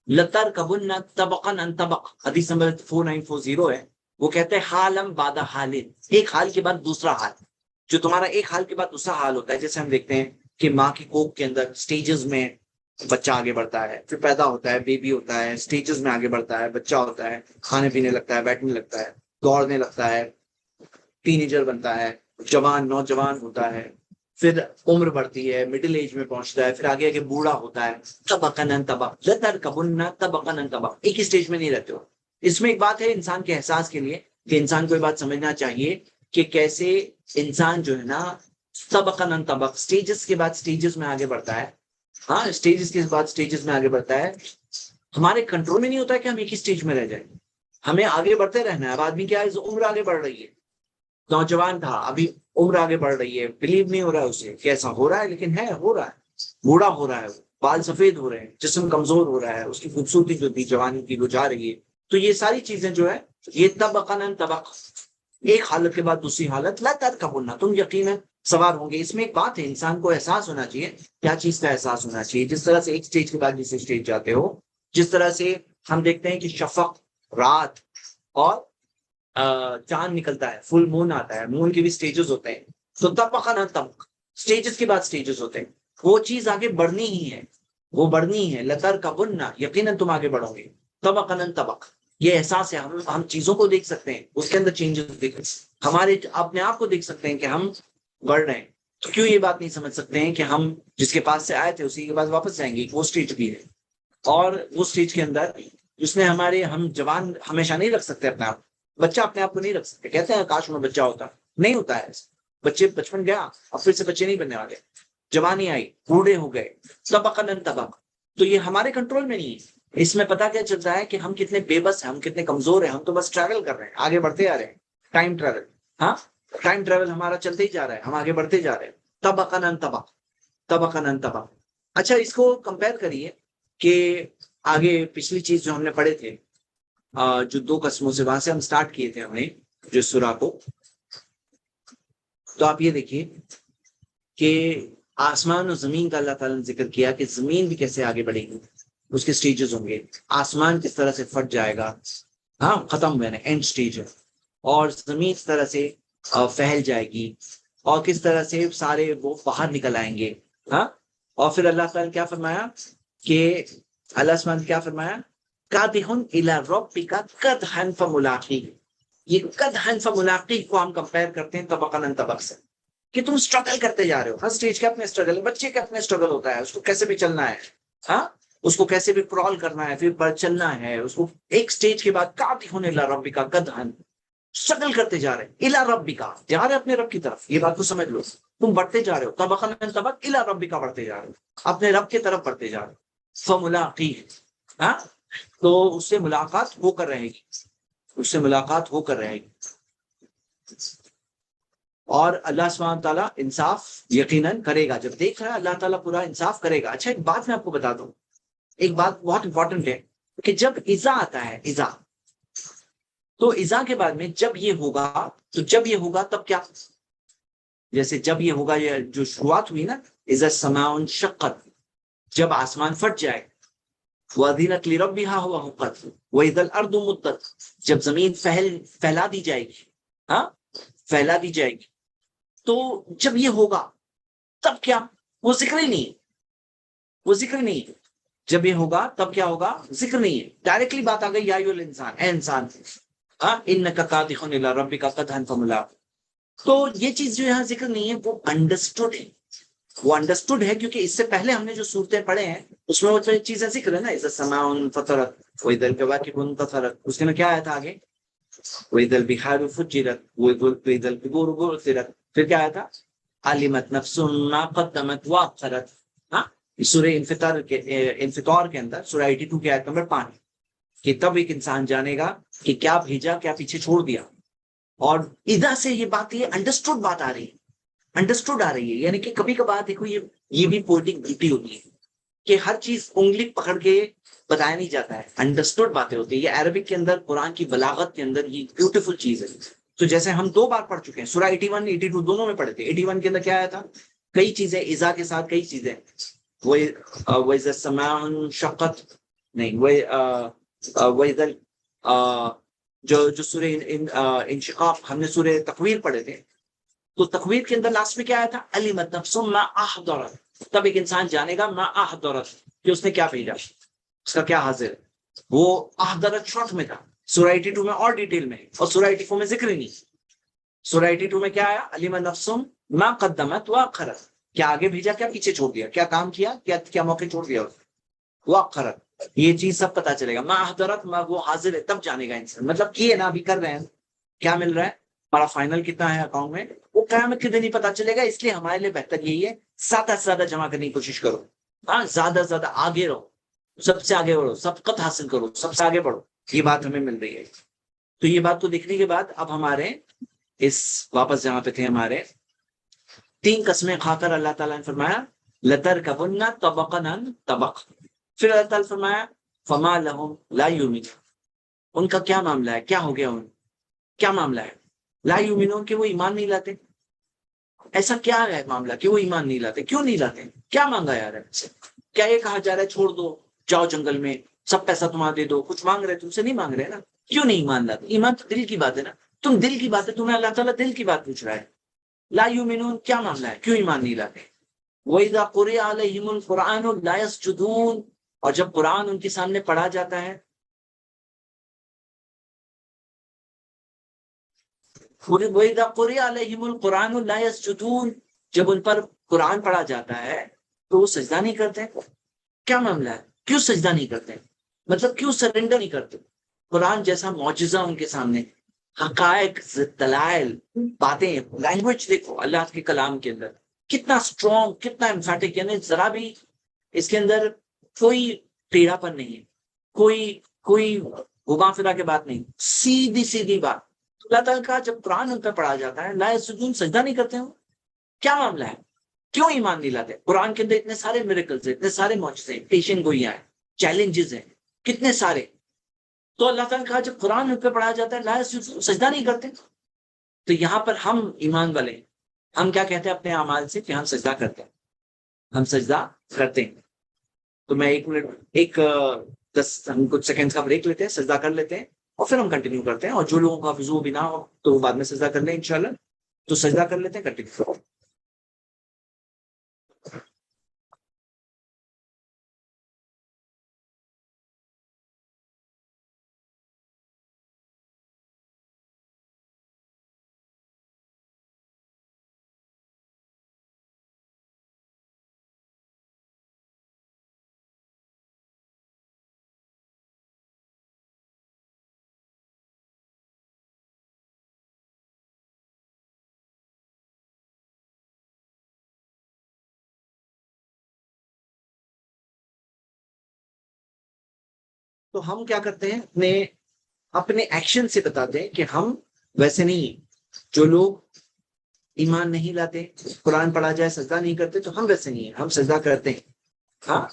لَتَرْكَبُنَّ طَبَقًا عن طبق، حدیث نمبر 4940 ہے. وہ کہتے ہیں حالم بعد حال، ایک حال کے بعد دوسرا حال. جو تمہارا ایک حال کے بعد دوسرا حال ہوتا ہے، جیسے ہم دیکھتے ہیں کہ ماں کی کوکھ کے اندر سٹیجز میں بچہ آگے بڑھتا ہے، پھر پیدا ہوتا ہے، بیبی ہوتا ہے، سٹیجز میں آگے بڑھتا ہے، بچہ ہوتا ہے، کھانے پینے لگتا ہے، بیٹھنے لگتا ہے، دوڑنے لگتا ہے، ٹین ایجر بنتا ہے، جوان نوجوان ہوتا ہے، پھر عمر بڑھتی ہے، مڈل ایج میں پہنچتا ہے، پھر آگے آگے بوڑھا ہوتا ہے. طبقاً عن طبق، لَتَرْكَبُنَّ طَبَقًا عن طبق، ایک ہی سٹیج میں نہیں رہتے ہو. اس میں ایک بات ہے انسان کے احساس کے لیے، کہ انسان کو یہ بات سمجھنا چاہیے کہ کیسے انسان جو ہے نا طبقاً عن طبق، سٹیجز کے بعد سٹیجز میں آگے بڑھتا ہے. ہاں، سٹیجز کے بعد سٹیجز میں آگے بڑھتا ہے. ہمارے کنٹرول میں نہیں ہوتا ہے کہ ہم ایک ہی سٹیج میں رہ جائیں، ہمیں آگے بڑھتے رہنا ہے. اب آدمی کیا ہے، عمر آگے بڑھ رہی ہے، نوجوان تھا، ابھی عمر آگے بڑھ رہی ہے، بلیو نہیں ہو رہا ہے اسے کہ ایسا ہو رہا ہے، لیکن ہے، ہو رہا ہے. بوڑھا ہو رہا ہے، بال سفید ہو رہے ہیں، جسم کمزور ہو رہا ہے، اس کی خوبصورتی جو تھی جوانی کی وہ جا رہی ہے. تو یہ ساری چیزیں جو ہے یہ طبقاً عن طبق، ایک حالت کے بعد دوسری حالت. لَتَرْكَبُنَّ، تم یقیناً سوار ہوں گے. اس میں ایک بات ہے، انسان کو احساس ہونا چاہیے. کیا چیز کا احساس ہونا چاہیے؟ جس طرح سے ایک سٹیج کے بعد دوسرے سٹیج جاتے ہو، جس طرح سے ہم دیکھتے ہیں کہ شفق، رات، اور چاند نکلتا ہے، فل مون آتا ہے، مون کے بھی سٹیجز ہوتے ہیں. تو طبقاً عن طبق، سٹیجز کے بعد سٹیجز ہوتے ہیں. وہ چیز آگے بڑھنی ہی ہے، وہ بڑھنی ہے. لَتَرْكَبُنَّ، یقیناً تم آگے بڑھو گے. طبقاً عن طبق، یہ احساس ہے. ہم چیزوں کو دیکھ سکتے ہیں، اس کے اندر چینجز دیکھ، ہمارے اپنے آپ کو دیکھ سکتے ہیں کہ ہم بڑھ رہے ہیں. تو کیوں یہ بات نہیں سمجھ سکتے ہیں کہ ہم جس کے پاس سے آئے تھے اسی کے پاس واپس جائیں گے؟ وہ سٹیج بھی ہے. اور وہ سٹیج کے اندر جس میں ہم جوان ہمیشہ نہیں رکھ سکتے اپنے آپ، بچہ اپنے آپ کو نہیں رکھ سکتے. کہتے ہیں کاش میں بچہ ہوتا، نہیں ہوتا ہے. بچے بچپن گیا، اب پھر سے بچے نہیں بننے والے. جوانی آئی، بوڑھے ہو گئے، طبقاً عن طبق. تو یہ ہمارے کنٹرول میں نہیں ہے. اس میں پتا کیا چلتا ہے کہ ہم کتنے بے بس ہیں، ہم کتنے کمزور ہیں، ہم تو بس ٹریول کر رہے ہیں، آگے بڑھتے آ رہے ہیں، ٹائم ٹریول. ہاں، ٹائم ٹریول ہمارا چلتے ہی جا رہا ہے، ہم آگے بڑھتے جا رہے ہیں. طبقاً طبق، طبقاً طبق. اچھا اس کو کمپیئر کریے کہ آگے پچھلی چیز جو ہم نے پڑھے تھے، جو 2 قسموں سے، وہاں سے ہم سٹارٹ کیے تھے ہم نے جو سورہ کو. تو آپ یہ دیکھیے کہ آسمان اور زمین کا اللہ تعالیٰ نے ذکر کیا کہ زمین بھی کیسے آگے بڑھے گی، اس کے سٹیجز ہوں گے. آسمان کس طرح سے پھٹ جائے گا، ہاں ختم ہوئے نا، اینڈ سٹیج ہے. اور زمین اس طرح سے پھیل جائے گی، اور کس طرح سے سارے وہ باہر نکل آئیں گے. ہاں، اور پھر اللہ تعالیٰ نے کیا فرمایا کہ اللہ سبحانہ کیا فرمایا، قادحن الی ربک قدحا فملاقیہ. یہ قدحا فملاقیہ کو ہم کمپیئر کرتے ہیں طبقاً طبق سے، کہ تم اسٹرگل کرتے جا رہے ہو. ہر سٹیج کا اپنے اسٹرگل، بچے کا اپنے اسٹرگل ہوتا ہے، اس کو کیسے بھی چلنا ہے. ہاں، اس کو کیسے بھی کرال کرنا ہے، پھر چلنا ہے اس کو. ایک سٹیج کے بعد قادحن الی ربک قدحا، اسٹرگل کرتے جا رہے ہیں. الی ربک، جا رہے اپنے رب کی طرف. یہ بات کو سمجھ لو، تم بڑھتے جا رہے ہو طبقاً طبق، الی ربک بڑھتے جا رہے ہو، اپنے رب کی طرف بڑھتے جا رہے ہو. فملاقیہ، ہاں، تو اس سے ملاقات ہو کر رہے گی، اس سے ملاقات ہو کر رہے گی. اور اللہ سبحانہ تعالیٰ انصاف یقیناً کرے گا. جب دیکھ رہا ہے اللہ تعالیٰ پورا انصاف کرے گا. اچھا ایک بات میں آپ کو بتا دوں، ایک بات بہت امپورٹنٹ ہے کہ جب ایزا آتا ہے، ایزا، تو ایزا کے بعد میں جب یہ ہوگا، تو جب یہ ہوگا تب کیا، جیسے جب یہ ہوگا، یہ جو شروعات ہوئی نا، اذا السماء انشقت، جب آسمان پھٹ جائے، وَأَذِنَتْ لِرَبِّهَا وَحُقَّتْ وَإِذَا الْأَرْضُ مُدَّتْ، جب زمین پھیلا دی جائے گی، ہاں پھیلا دی جائے گی. تو جب یہ ہوگا تب کیا، وہ ذکر ہی نہیں ہے، وہ ذکر نہیں ہے. جب یہ ہوگا تب کیا ہوگا، ذکر نہیں ہے. ڈائریکٹلی بات آ گئی، یا ایھا الانسان، اے انسان، انک قادح الی ربک قدحا فملاقیہ. تو یہ چیز جو یہاں ذکر نہیں ہے وہ انڈرسٹوڈ ہے، وہ انڈرسٹوڈ ہے، کیونکہ اس سے پہلے ہم نے جو صورتیں پڑھے ہیں اس میں وہ چیزیں ذکر ہے نا. اذا السماء انفطرت واذا الکواکب انتثرت، اس کے میں کیا آیا تھا آگے، واذا البحار فجرت واذا القبور بعثرت. پھر کیا آیا تھا، علمت نفس ما قدمت واخرت. ہاں، سورہ انفطار کے اندر، سورہ 82 کی آیت نمبر 5، کہ تب ایک انسان جانے گا کہ کیا بھیجا، کیا پیچھے چھوڑ دیا. اور اذا سے یہ بات، یہ انڈرسٹوڈ بات آ رہی ہے، انڈرسٹوڈ آ رہی ہے. یعنی کہ کبھی کبھار دیکھو، یہ بھی پوئٹک بیوٹی ہوتی ہے کہ ہر چیز انگلی پکڑ کے بتایا نہیں جاتا ہے، انڈرسٹوڈ باتیں ہوتی ہیں. یہ عربک کے اندر، قرآن کی بلاغت کے اندر یہ بیوٹیفل چیز ہے. تو جیسے ہم 2 بار پڑھ چکے ہیں، سورہ 81 82 دونوں میں پڑھے تھے. 81 کے اندر کیا آیا تھا، کئی چیزیں اذا کے ساتھ، کئی چیزیں وَإِذَا السَّمَاءُ انشقت، نہیں جو سورہ انشقاق، ہم نے سورہ تکویر پڑھے تھے. تو تکویر کے اندر لاسٹ میں کیا آیا تھا، علمت نفس ما احضرت. تب ایک انسان جانے گا ما احضرت، کہ اس نے کیا بھیجا، اس کا کیا حاضر ہے. وہ احضرت شارٹ میں تھا، سورہ 82 میں اور ڈیٹیل میں، اور سورہ 84 میں ذکر ہی نہیں. سورہ 82 میں کیا آیا، علمت نفس ما قدمت واخرت، کیا آگے بھیجا، کیا پیچھے چھوڑ دیا، کیا کام کیا، کیا موقع چھوڑ دیا. واخرت، یہ چیز سب پتا چلے گا. ما احضرت، ما وہ حاضر ہے، تب جانے گا انسان. مطلب کیے نا، ابھی کر رہے ہیں، کیا مل رہا ہے ہمارا فائنل کتنا ہے اکاؤنٹ میں، وہ قیامت کے دن ہی پتا چلے گا. اس لیے ہمارے لیے بہتر یہی ہے، زیادہ سے زیادہ جمع کرنے کی کوشش کرو. ہاں، زیادہ سے زیادہ آگے رہو، سب سے آگے بڑھو، سبقت حاصل کرو، سب سے آگے بڑھو. یہ بات ہمیں مل رہی ہے. تو یہ بات کو دیکھنے کے بعد اب ہمارے اس واپس جہاں پہ تھے، ہمارے 3 قسمیں کھا کر اللہ تعالیٰ نے فرمایا لَتَرْكَبُنَّ طَبَقًا عَنْ طَبَقٍ. پھر اللہ تعالیٰ فرمایا فَمَا لَهُمْ لَا يُؤْمِنُونَ، ان کا کیا معاملہ ہے، کیا ہو گیا، ان کیا معاملہ ہے، لا یؤمنون، کہ وہ ایمان نہیں لاتے. ایسا کیا ہے معاملہ کہ وہ ایمان نہیں لاتے، کیوں نہیں لاتے، کیا مانگا یار ہے سے؟ کیا یہ کہا جا رہا ہے چھوڑ دو، جاؤ جنگل میں، سب پیسہ تمہارا دے دو، کچھ مانگ رہے تم سے نہیں مانگ رہے نا، کیوں نہیں ایمان لاتے. ایمان تو دل کی بات ہے نا، تم دل کی بات ہے، تمہیں اللہ تعالیٰ دل کی بات پوچھ رہا ہے. لا یؤمنون، کیا معاملہ ہے، کیوں ایمان نہیں لاتے. وَإِذَا قُرِئَ عَلَيْهِمُ الْقُرْآنُ لَا يَسْجُدُونَ، اور جب قرآن ان کے سامنے پڑھا جاتا ہے، وَإِذَا قُرِئَ عَلَيْهِمُ الْقُرْآنُ لَا يَسْجُدُونَ، جب ان پر قرآن پڑھا جاتا ہے تو وہ سجدہ نہیں کرتے. کیا معاملہ ہے، کیوں سجدہ نہیں کرتے، مطلب کیوں سرنڈر نہیں کرتے. قرآن جیسا معجزہ ان کے سامنے، حقائق، دلائل، باتیں، لینگویج دیکھو اللہ کے کلام کے اندر کتنا اسٹرانگ، کتنا امفیٹک. یعنی ذرا بھی اس کے اندر کوئی ٹیڑھا پن نہیں ہے، کوئی گھما پھرا کے بات نہیں، سیدھی سیدھی بات. تو اللہ تعالیٰ کا جب قرآن ان پہ پڑھا جاتا ہے لا یسجدون، سجدہ نہیں کرتے ہو، کیا معاملہ ہے؟ کیوں ایمان نہیں لاتے؟ قرآن کے اندر اتنے سارے میریکلز ہیں، اتنے سارے معجزے ہیں، پیشن گوئیاں ہیں، چیلنجز ہیں، کتنے سارے. تو اللہ تعالیٰ نے کہا جب قرآن ان پہ پڑھا جاتا ہے لا یسجدون، سجدہ نہیں کرتے. تو یہاں پر ہم ایمان والے ہیں، ہم کیا کہتے ہیں اپنے اعمال سے کہ ہم سجدہ کرتے ہیں، ہم سجدہ کرتے ہیں. تو میں 1 منٹ 10 ہم کچھ سیکنڈز کا بریک لیتے ہیں، سجدہ کر لیتے ہیں اور پھر ہم کنٹینیو کرتے ہیں. اور جو لوگوں کا وضو بھی نہ ہو تو وہ بعد میں سجدہ کر لیں انشاءاللہ. تو سجدہ کر لیتے ہیں، کنٹینیو. تو ہم کیا کرتے ہیں، اپنے ایکشن سے بتاتے ہیں کہ ہم ویسے نہیں ہیں. جو لوگ ایمان نہیں لاتے، قرآن پڑھا جائے سجدہ نہیں کرتے، تو ہم ویسے نہیں ہیں، ہم سجدہ کرتے ہیں. ہاں،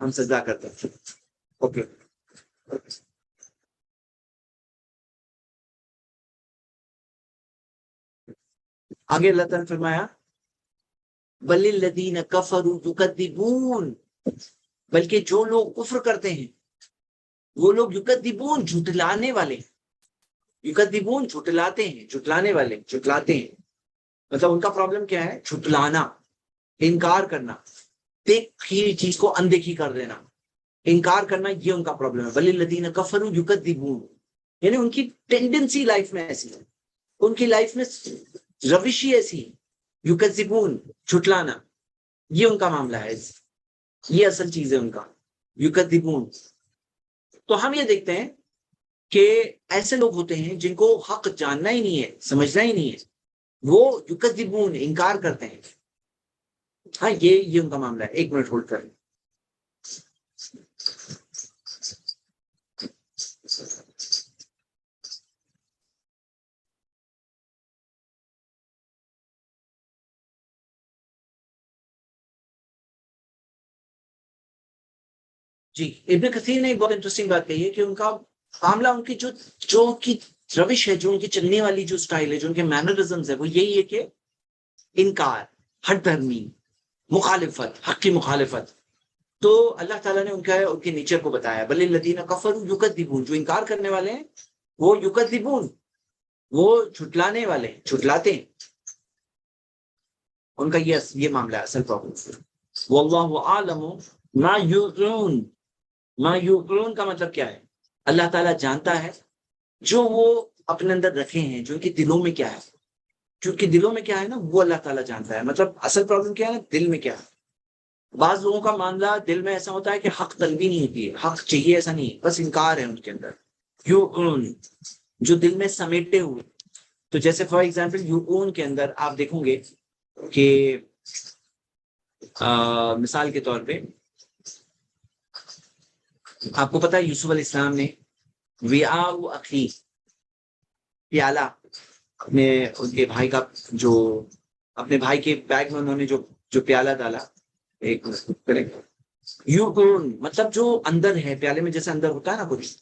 ہم سجدہ کرتے ہیں. اوکے. آگے اللہ تعالیٰ نے فرمایا بل الذین کفروا یکذبون، بلکہ جو لوگ کفر کرتے ہیں وہ لوگ یکذبون، جھٹلانے والے. یکذبون جھٹلاتے ہیں، جھٹلانے والے، جھٹلاتے ہیں. مطلب ان کا پرابلم کیا ہے؟ جھٹلانا، انکار کرنا، دیکھی چیز کو اندیکھی کر دینا، انکار کرنا، یہ ان کا پرابلم ہے. بل الذین کفروا یکذبون، یعنی ان کی ٹینڈنسی لائف میں ایسی ہے، ان کی لائف میں روش ہی ایسی ہے، یکذبون، جھٹلانا، یہ ان کا معاملہ ہے، یہ اصل چیز ہے ان کا، یکذبون. تو ہم یہ دیکھتے ہیں کہ ایسے لوگ ہوتے ہیں جن کو حق جاننا ہی نہیں ہے، سمجھنا ہی نہیں ہے، وہ یکذبون، انکار کرتے ہیں. ہاں، یہ ان کا معاملہ ہے. 1 منٹ ہولڈ کریں. جی، ابن کثیر نے ایک بہت انٹرسٹنگ بات کہی ہے کہ ان کا معاملہ، ان کی جو کی روش ہے، جو ان کی چلنے والی جو سٹائل ہے، جو ان کے مینرزمز ہے، وہ یہی ہے کہ انکار، ہٹ دھرمی، مخالفت، حق کی مخالفت. تو اللہ تعالیٰ نے ان کے نیچر کو بتایا بل الذین کفروا یکذبون، جو انکار کرنے والے ہیں وہ یکذبون، وہ جھٹلانے والے ہیں، جھٹلاتے ہیں. ان کا یہ معاملہ ہے، اصل پرابلم. واللہ اعلم ما یوعون، ما یوعون کا مطلب کیا ہے؟ اللہ تعالیٰ جانتا ہے جو وہ اپنے اندر رکھے ہیں، جو ان کے دلوں میں کیا ہے، جو ان کے دلوں میں کیا ہے نا، وہ اللہ تعالیٰ جانتا ہے. مطلب اصل پرابلم کیا ہے نا، دل میں کیا ہے. بعض لوگوں کا معاملہ دل میں ایسا ہوتا ہے کہ حق طلبی نہیں ہوتی ہے، حق چاہیے ایسا نہیں، بس انکار ہے ان کے اندر. یوعون، جو دل میں سمیٹے ہوئے. تو جیسے فار ایگزامپل یوعون کے اندر آپ دیکھو گے کہ مثال کے طور پہ آپ کو پتا ہے یوسف علیہ السلام نے وعاء اخی، پیالہ، ان کے بھائی کا، جو اپنے بھائی کے بیگ میں انہوں نے جو پیالہ ڈالا. ایک یوعون مطلب جو اندر ہے پیالے میں، جیسے اندر ہوتا ہے نا کچھ،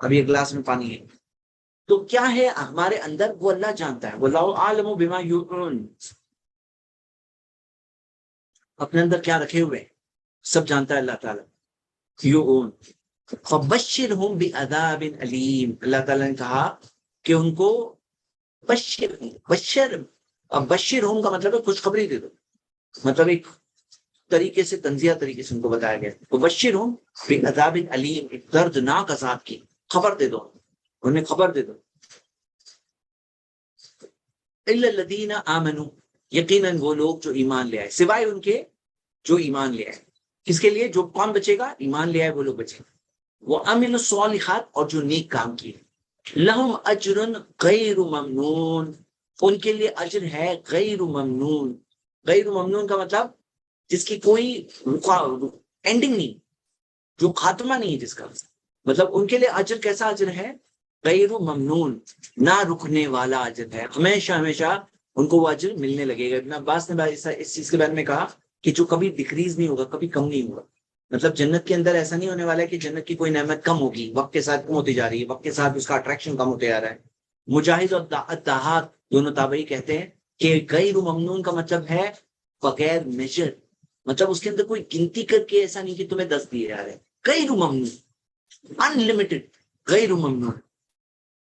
ابھی ایک گلاس میں پانی ہے، تو کیا ہے ہمارے اندر، وہ اللہ جانتا ہے. واللہ اعلم بما یوعون، اپنے اندر کیا رکھے ہوئے سب جانتا ہے اللہ تعالیٰ. یوعون فبشرہم بعذاب علیم، اللہ تعالیٰ نے کہا کہ ان کو بشرہم کا مطلب ہے خوشخبری دے دو. مطلب ایک طریقے سے، تنزیہ طریقے سے ان کو بتایا گیا. وبشرہم بعذاب علیم، ایک دردناک عذاب کی خبر دے دو، انہیں خبر دے دو. الا الذین آمنوا، یقیناً وہ لوگ جو ایمان لے آئے، سوائے ان کے جو ایمان لے آئے. کس کے لیے؟ جو کون بچے گا؟ ایمان لے آئے وہ لوگ بچے گا. وہ عملوا الصالحات، اور جو نیک کام کیے. لہم اجر غیر ممنون، ان کے لیے اجر ہے غیر ممنون. غیر ممنون کا مطلب جس کی کوئی اینڈنگ نہیں، جو خاتمہ نہیں ہے جس کا، مطلب ان کے لیے اجر کیسا اجر ہے؟ غیر ممنون، نہ رکنے والا اجر ہے، ہمیشہ ہمیشہ ان کو وہ اجر ملنے لگے گا۔ ابن عباس نے اس چیز کے بارے میں کہا کہ جو کبھی ڈکریز نہیں ہوگا، کبھی کم نہیں ہوگا، مطلب جنت کے اندر ایسا نہیں ہونے والا ہے کہ جنت کی کوئی نعمت کم ہوگی، وقت کے ساتھ کم ہوتی جا رہی ہے، وقت کے ساتھ اس کا اٹریکشن کم ہوتے جا رہا ہے۔ مجاہد اور دہات دونوں تابعی کہتے ہیں کہ غیر ممنون کا مطلب ہے بغیر میجر، مطلب اس کے اندر کوئی گنتی کر کے ایسا نہیں کہ تمہیں 10 دیے جا رہے ہیں، غیر ممنون، ان لمیٹڈ، غیر ممنون۔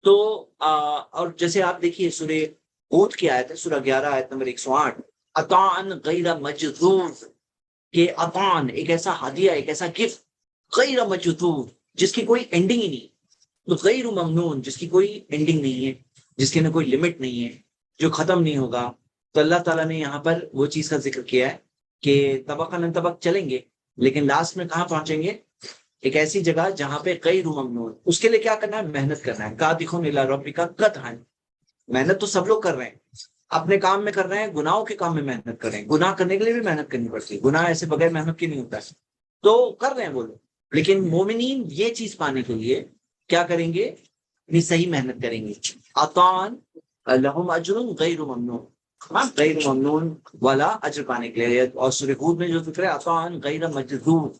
تو اور جیسے آپ دیکھیے سورہ ہود کی آیت ہے، سورہ 11 آیت نمبر 108، عطاء غیر مجذوذ، کہ عطان ایک ایسا ہدیہ، ایک ایسا گفٹ، غیر مجذوذ جس کی کوئی اینڈنگ ہی نہیں، تو غیر ممنون جس کی کوئی اینڈنگ نہیں ہے، جس کے اندر کوئی لمٹ نہیں ہے، جو ختم نہیں ہوگا۔ تو اللہ تعالیٰ نے یہاں پر وہ چیز کا ذکر کیا ہے کہ طبقاً طبق چلیں گے، لیکن لاسٹ میں کہاں پہنچیں گے؟ ایک ایسی جگہ جہاں پہ غیر ممنون۔ اس کے لیے کیا کرنا ہے؟ محنت کرنا ہے۔ قادخون الی ربک قدحا، محنت تو سب لوگ کر رہے ہیں، اپنے کام میں کر رہے ہیں، گناہوں کے کام میں محنت کر رہے ہیں، گناہ کرنے کے لیے بھی محنت کرنی پڑتی ہے، گناہ ایسے بغیر محنت کی نہیں ہوتا ہے، تو کر رہے ہیں وہ لوگ۔ لیکن مومنین یہ چیز پانے کے لیے کیا کریں گے؟ اپنی صحیح محنت کریں گے۔ عطان لہم اجر غیر ممنون، غیر ممنون والا اجر پانے کے لیے۔ اور سورہ ہود میں جو ذکر ہے عطان غیر مجذوذ،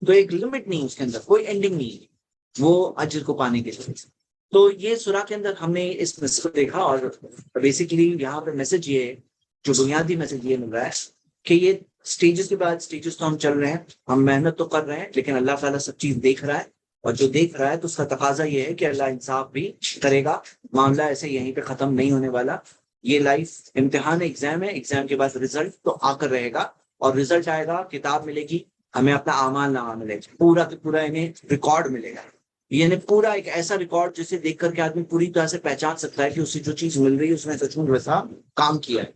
تو ایک لمٹ نہیں، اس کے اندر کوئی اینڈنگ نہیں ہے وہ اجر کو پانے کے لیے۔ تو یہ سورہ کے اندر ہم نے اس میسج کو دیکھا، اور بیسیکلی یہاں پہ میسج یہ ہے، جو بنیادی میسج یہ مل رہا ہے کہ یہ سٹیجز کے بعد سٹیجز تو ہم چل رہے ہیں، ہم محنت تو کر رہے ہیں، لیکن اللہ تعالیٰ سب چیز دیکھ رہا ہے، اور جو دیکھ رہا ہے تو اس کا تقاضا یہ ہے کہ اللہ انصاف بھی کرے گا۔ معاملہ ایسے یہیں پہ ختم نہیں ہونے والا، یہ لائف امتحان ایگزام ہے، ایگزام کے بعد رزلٹ تو آ کر رہے گا، اور رزلٹ آئے گا، کتاب ملے گی ہمیں، اپنا اعمال نامہ ملے گا، پورا کا پورا انہیں ریکارڈ ملے گا، یعنی پورا ایک ایسا ریکارڈ جسے دیکھ کر کے آدمی پوری طرح سے پہچان سکتا ہے کہ اسے جو چیز مل رہی ہے اس نے سچ میں ویسا کام کیا ہے،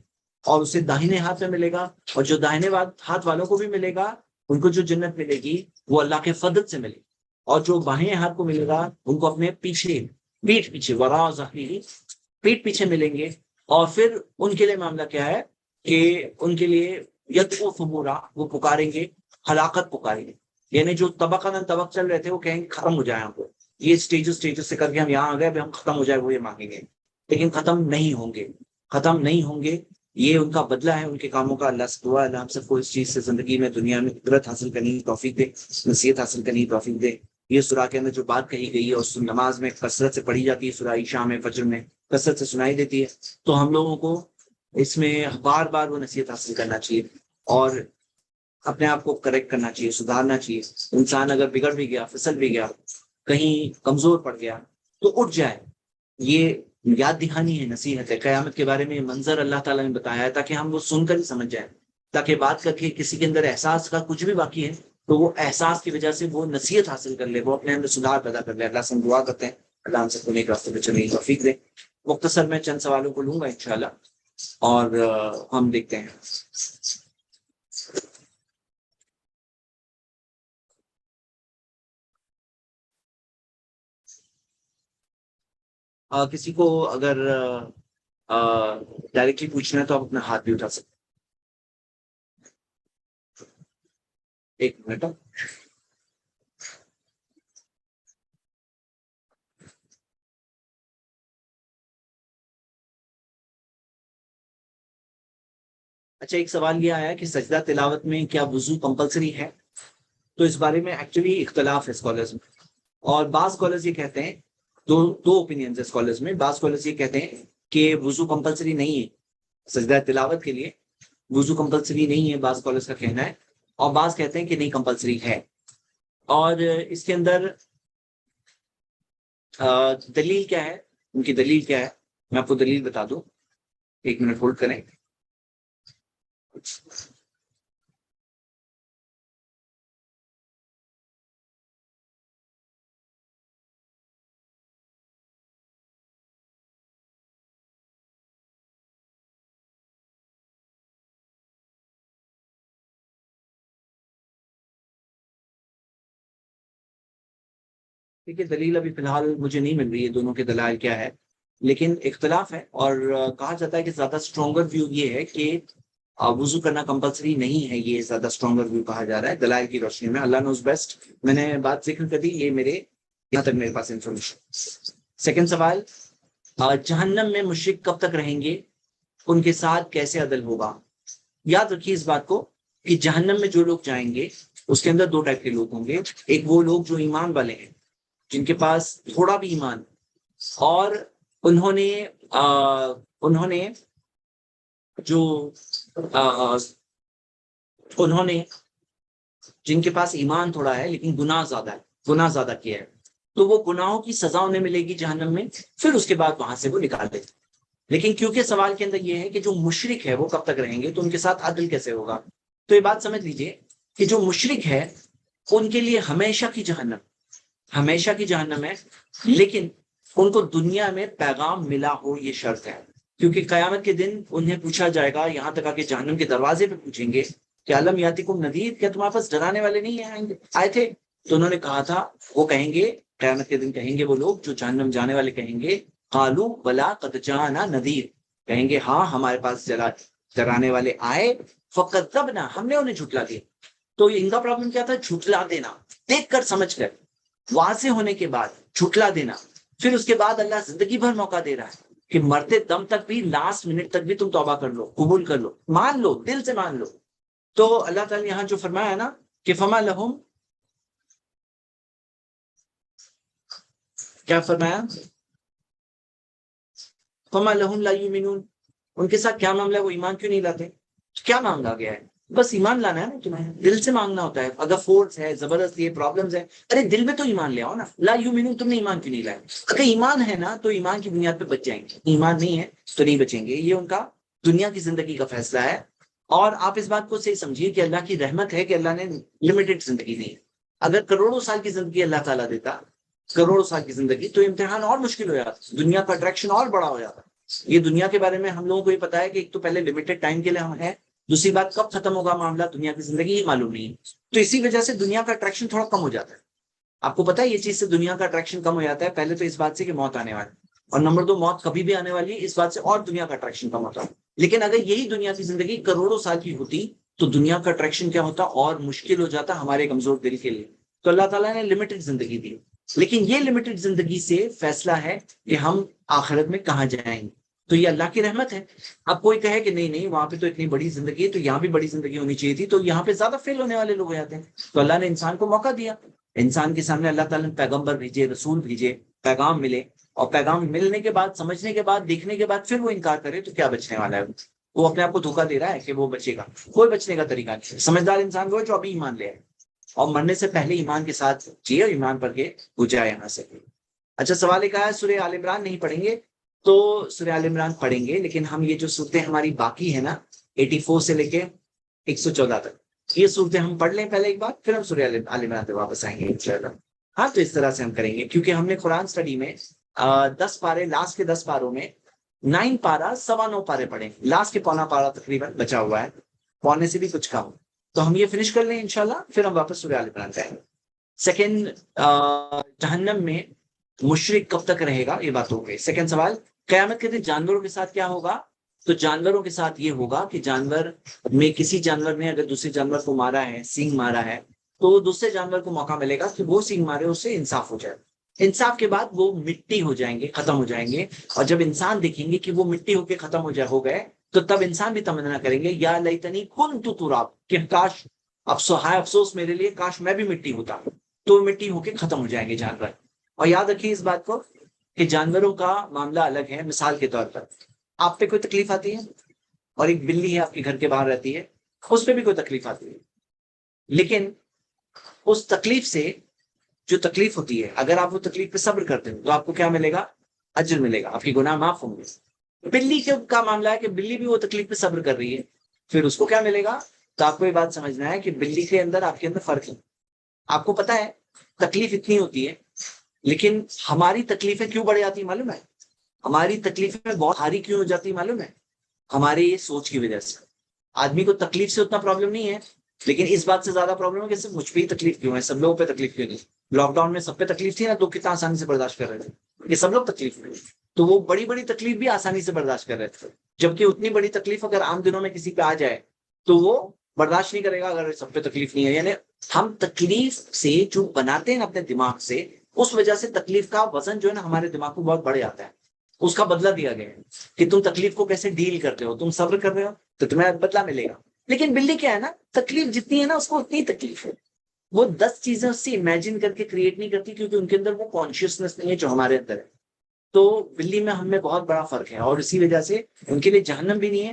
اور اسے داہنے ہاتھ میں ملے گا، اور جو داہنے ہاتھ والوں کو بھی ملے گا ان کو جو جنت ملے گی وہ اللہ کے فضل سے ملے گی، اور جو بائیں ہاتھ کو ملے گا ان کو اپنے پیچھے، پیٹھ پیچھے، وراء ظہری، پیٹھ پیچھے ملیں گے۔ اور پھر ان کے لیے معاملہ کیا ہے کہ ان کے لیے یدعو ثبورا، وہ پکاریں گے، ہلاکت پکاریں گے، یعنی جو طبقہ طبق چل رہے تھے وہ کہیں گے ختم ہو جائے ہم کو، یہ سٹیجز سے کر کے ہم یہاں آ گئے، ابھی ہم ختم ہو جائے وہ یہ مانگیں گے، لیکن ختم نہیں ہوں گے، ختم نہیں ہوں گے، یہ ان کا بدلہ ہے ان کے کاموں کا۔ اللہ سے دعا ہے اللہ ہم سب کو اس چیز سے زندگی میں، دنیا میں قدرت حاصل کرنے کی توفیق دے، نصیحت حاصل کرنے کی توفیق دے۔ یہ سورہ کے اندر جو بات کہی گئی ہے اور نماز میں کثرت سے پڑھی جاتی ہے، سورہ عشاء میں، فجر میں کثرت سے سنائی دیتی ہے، تو ہم لوگوں کو اس میں بار بار وہ نصیحت حاصل کرنا چاہیے، اور اپنے آپ کو کریکٹ کرنا چاہیے، سدھارنا چاہیے۔ انسان اگر بگڑ بھی گیا، پھسل بھی گیا، کہیں کمزور پڑ گیا تو اٹھ جائے، یہ یاد دہانی ہے، نصیحت ہے۔ قیامت کے بارے میں یہ منظر اللہ تعالیٰ نے بتایا ہے تاکہ ہم وہ سن کر ہی سمجھ جائیں، تاکہ بات کر کے کسی کے اندر احساس کا کچھ بھی باقی ہے تو وہ احساس کی وجہ سے وہ نصیحت حاصل کر لے، وہ اپنے اندر سدھار پیدا کر لے۔ اللہ سے ہم دعا کرتے ہیں اللہ ہم سب کو نیک راستے پہ چلنے کی توفیق دے۔ مختصر میں چند سوالوں کو لوں گا انشاءاللہ، اور ہم دیکھتے ہیں۔ کسی کو اگر ڈائریکٹلی پوچھنا ہے تو آپ اپنا ہاتھ بھی اٹھا سکتے ہیں۔ ایک منٹ۔ اچھا، ایک سوال یہ آیا کہ سجدہ تلاوت میں کیا وضو کمپلسری ہے؟ تو اس بارے میں ایکچولی اختلاف ہے اسکالرز میں، اور بعض اسکالرز یہ کہتے ہیں، دو اوپینینز ہے اسکالرز میں، بعض اسکالرز یہ کہتے ہیں کہ وضو کمپلسری نہیں ہے سجدہ تلاوت کے لیے، وضو کمپلسری نہیں ہے، بعض اسکالرز کا کہنا ہے، اور بعض کہتے ہیں کہ نہیں کمپلسری ہے۔ اور اس کے اندر دلیل کیا ہے، ان کی دلیل کیا ہے، میں آپ کو دلیل بتا دوں، ایک منٹ ہولڈ کریں۔ ٹھیک ہے، دلیل ابھی فی الحال مجھے نہیں مل رہی ہے دونوں کے دلائل کیا ہے، لیکن اختلاف ہے، اور کہا جاتا ہے کہ زیادہ اسٹرانگر ویو یہ ہے کہ وضو کرنا کمپلسری نہیں ہے، یہ زیادہ اسٹرانگر ویو کہا جا رہا ہے دلائل کی روشنی میں، اللہ نوز بیسٹ. میں نے بات ذکر کر دی، یہ میرے یہاں تک میرے پاس انفارمیشن. سیکنڈ سوال، جہنم میں مشرک کب تک رہیں گے، ان کے ساتھ کیسے عدل ہوگا؟ یاد رکھیے اس بات کو کہ جہنم میں جو لوگ جائیں گے اس کے اندر دو ٹائپ کے لوگ ہوں گے. ایک وہ لوگ جو ایمان والے ہیں، جن کے پاس تھوڑا بھی ایمان، اور انہوں نے جو انہوں نے جن کے پاس ایمان تھوڑا ہے لیکن گناہ زیادہ کیا ہے، تو وہ گناہوں کی سزا انہیں ملے گی جہنم میں، پھر اس کے بعد وہاں سے وہ نکال دیں. لیکن کیونکہ سوال کے اندر یہ ہے کہ جو مشرک ہے وہ کب تک رہیں گے، تو ان کے ساتھ عدل کیسے ہوگا؟ تو یہ بات سمجھ لیجئے کہ جو مشرک ہے ان کے لیے ہمیشہ کی جہنم ہے، لیکن ان کو دنیا میں پیغام ملا ہو یہ شرط ہے. کیونکہ قیامت کے دن انہیں پوچھا جائے گا، یہاں تک کہ جہنم کے دروازے پہ پوچھیں گے کہ علم یاتکم نذیر، کیا تمہارے پاس ڈرانے والے نہیں آئے تھے؟ تو انہوں نے کہا تھا، وہ کہیں گے قیامت کے دن، کہیں گے وہ لوگ جو جہنم جانے والے کہیں گے، قالوا بلا قد جاءنا نذیر، کہیں گے ہاں ہمارے پاس ڈرانے والے آئے، فکذبنا، ہم نے انہیں جھٹلا دیا. تو ان کا پرابلم کیا تھا؟ جھٹلا دینا، دیکھ کر سمجھ کر، واضح ہونے کے بعد جھٹلا دینا. پھر اس کے بعد اللہ زندگی بھر موقع دے رہا ہے کہ مرتے دم تک بھی، لاسٹ منٹ تک بھی تم توبہ کر لو، قبول کر لو، مان لو، دل سے مان لو. تو اللہ تعالیٰ نے یہاں جو فرمایا ہے نا کہ فما لہم، کیا فرمایا؟ فما لہم لا یؤمنون، ان کے ساتھ کیا معاملہ ہے، وہ ایمان کیوں نہیں لاتے؟ کیا مانگا گیا ہے؟ بس ایمان لانا ہے نا تمہیں، دل سے مانگنا ہوتا ہے. اگر فورس ہے، زبردستی ہے، پرابلمز ہے، ارے دل میں تو ایمان لے آؤ نا. لا یؤمنون، تم نے ایمان کیوں نہیں لایا؟ اگر ایمان ہے نا تو ایمان کی بنیاد پہ بچ جائیں گے، ایمان نہیں ہے تو نہیں بچیں گے. یہ ان کا دنیا کی زندگی کا فیصلہ ہے. اور آپ اس بات کو صحیح سمجھیے کہ اللہ کی رحمت ہے کہ اللہ نے لمیٹڈ زندگی دی. اگر کروڑوں سال کی زندگی اللہ تعالیٰ دیتا، کروڑوں سال کی زندگی، تو امتحان اور مشکل ہو جاتا، دنیا کا اٹریکشن اور بڑا ہو جاتا. یہ دنیا کے بارے میں ہم لوگوں کو یہ پتا ہے کہ ایک تو پہلے لمیٹڈ ٹائم کے لیے ہم ہیں، دوسری بات کب ختم ہوگا معاملہ دنیا کی زندگی یہ معلوم نہیں ہے. تو اسی وجہ سے دنیا کا اٹریکشن تھوڑا کم ہو جاتا ہے. آپ کو پتا ہے یہ چیز سے دنیا کا اٹریکشن کم ہو جاتا ہے. پہلے تو اس بات سے کہ موت آنے والی، اور نمبر دو موت کبھی بھی آنے والی ہے، اس بات سے اور دنیا کا اٹریکشن کم ہوتا ہے. لیکن اگر یہی دنیا کی زندگی کروڑوں سال کی ہوتی تو دنیا کا اٹریکشن کیا ہوتا اور مشکل ہو جاتا ہمارے کمزور دل کے لیے. تو اللہ تعالیٰ نے لمیٹڈ زندگی دی، لیکن یہ لمیٹڈ زندگی سے فیصلہ ہے کہ ہم آخرت میں کہاں جائیں گے. تو یہ اللہ کی رحمت ہے. اب کوئی کہے کہ نہیں وہاں پہ تو اتنی بڑی زندگی ہے تو یہاں بھی بڑی زندگی ہونی چاہیے تھی، تو یہاں پہ زیادہ فیل ہونے والے لوگ ہو جاتے ہیں. تو اللہ نے انسان کو موقع دیا، انسان کے سامنے اللہ تعالیٰ نے پیغمبر بھیجے، رسول بھیجے، پیغام ملے، اور پیغام ملنے کے بعد، سمجھنے کے بعد، دیکھنے کے بعد پھر وہ انکار کرے تو کیا بچنے والا ہے؟ وہ اپنے آپ کو دھوکہ دے رہا ہے کہ وہ بچے گا. کوئی بچنے کا طریقہ نہیں. سمجھدار انسان وہ جو ابھی ایمان لے آئے اور مرنے سے پہلے ایمان کے ساتھ جیے اور ایمان پر کے جائے یہاں سے. اچھا، سوال ایک آیا سورہ آل عمران نہیں پڑھیں گے، تو سورہ آل عمران پڑھیں گے، لیکن ہم یہ جو صورتیں ہماری باقی ہے نا 84 سے لے کے 114 تک، یہ صورتیں ہم پڑھ لیں پہلے ایک بار، پھر ہم سورہ آل عمران پہ واپس آئیں گے انشاءاللہ. ہاں تو اس طرح سے ہم کریں گے، کیونکہ ہم نے قرآن اسٹڈی میں 10 پارے، لاسٹ کے 10 پاروں میں 9 پارا 9.25 پارے پڑھے، لاسٹ کے پونا پارا تقریباً بچا ہوا ہے، پونے سے بھی کچھ کم. تو ہم یہ فنش کر لیں انشاءاللہ، پھر ہم واپس سورہ آل عمران پہ آئیں گے. سیکنڈ، جہنم میں مشرک کب تک رہے گا، یہ بات ہو گئی. سیکنڈ سوال، قیامت کے دن جانوروں کے ساتھ کیا ہوگا؟ تو جانوروں کے ساتھ یہ ہوگا کہ جانور میں کسی جانور نے اگر دوسرے جانور کو مارا ہے، سینگ مارا ہے، تو دوسرے جانور کو موقع ملے گا کہ وہ سینگ مارے، اس سے انصاف ہو جائے. انصاف کے بعد وہ مٹی ہو جائیں گے، ختم ہو جائیں گے. اور جب انسان دیکھیں گے کہ وہ مٹی ہو کے ختم ہو گئے، تو تب انسان بھی تمنا کریں گے یا لیتنی کنت تراب، کہ کاش، افسوس میرے لیے، کاش میں بھی مٹی ہوتا. تو مٹی ہو کے ختم ہو جائیں گے جانور. اور یاد رکھیے اس بات کو کہ جانوروں کا معاملہ الگ ہے. مثال کے طور پر آپ پہ کوئی تکلیف آتی ہے اور ایک بلی ہے آپ کے گھر کے باہر رہتی ہے، اس پہ بھی کوئی تکلیف آتی ہے، لیکن اس تکلیف سے جو تکلیف ہوتی ہے، اگر آپ وہ تکلیف پہ صبر کرتے ہو تو آپ کو کیا ملے گا؟ اجر ملے گا، آپ کی گناہ معاف ہوں گے. بلی کا معاملہ ہے کہ بلی بھی وہ تکلیف پہ صبر کر رہی ہے، پھر اس کو کیا ملے گا؟ تو آپ کو یہ بات سمجھنا ہے کہ بلی کے اندر آپ کے اندر فرق ہے. آپ کو پتا ہے تکلیف اتنی ہوتی ہے، لیکن ہماری تکلیفیں کیوں بڑھ جاتی ہیں معلوم ہے؟ ہماری تکلیفیں بہت بھاری کیوں ہو جاتی معلوم ہے؟ ہماری یہ سوچ کی وجہ سے. آدمی کو تکلیف سے اتنا پرابلم نہیں ہے، لیکن اس بات سے زیادہ پرابلم ہے کہ صرف مجھ پہ ہی تکلیف کیوں ہے، سب لوگوں پہ تکلیف کیوں نہیں؟ لاک ڈاؤن میں سب پہ تکلیف تھی نا، تو کتنا آسانی سے برداشت کر رہے تھے. یہ سب لوگ تکلیف میں. تو وہ بڑی بڑی تکلیف بھی آسانی سے برداشت کر رہے تھے، جبکہ اتنی بڑی تکلیف اگر عام دنوں میں کسی پہ آ جائے تو وہ برداشت نہیں کرے گا اگر سب پہ تکلیف نہیں ہے. یعنی ہم تکلیف سے جو بناتے ہیں اپنے دماغ سے، اس وجہ سے تکلیف کا وزن جو ہے نا ہمارے دماغ کو بہت بڑھ جاتا ہے. اس کا بدلہ دیا گیا ہے کہ تم تکلیف کو کیسے ڈیل کرتے ہو، تم صبر کر رہے ہو تو تمہیں بدلہ ملے گا. لیکن بلی کیا ہے نا، تکلیف جتنی ہے نا اس کو اتنی تکلیف ہے. وہ 10 چیزیں اس سے امیجن کر کے کریٹ نہیں کرتی، کیونکہ ان کے اندر وہ کانشیسنیس نہیں ہے جو ہمارے اندر ہے. تو بلی میں ہم میں بہت بڑا فرق ہے، اور اسی وجہ سے ان کے لیے جہنم بھی نہیں ہے،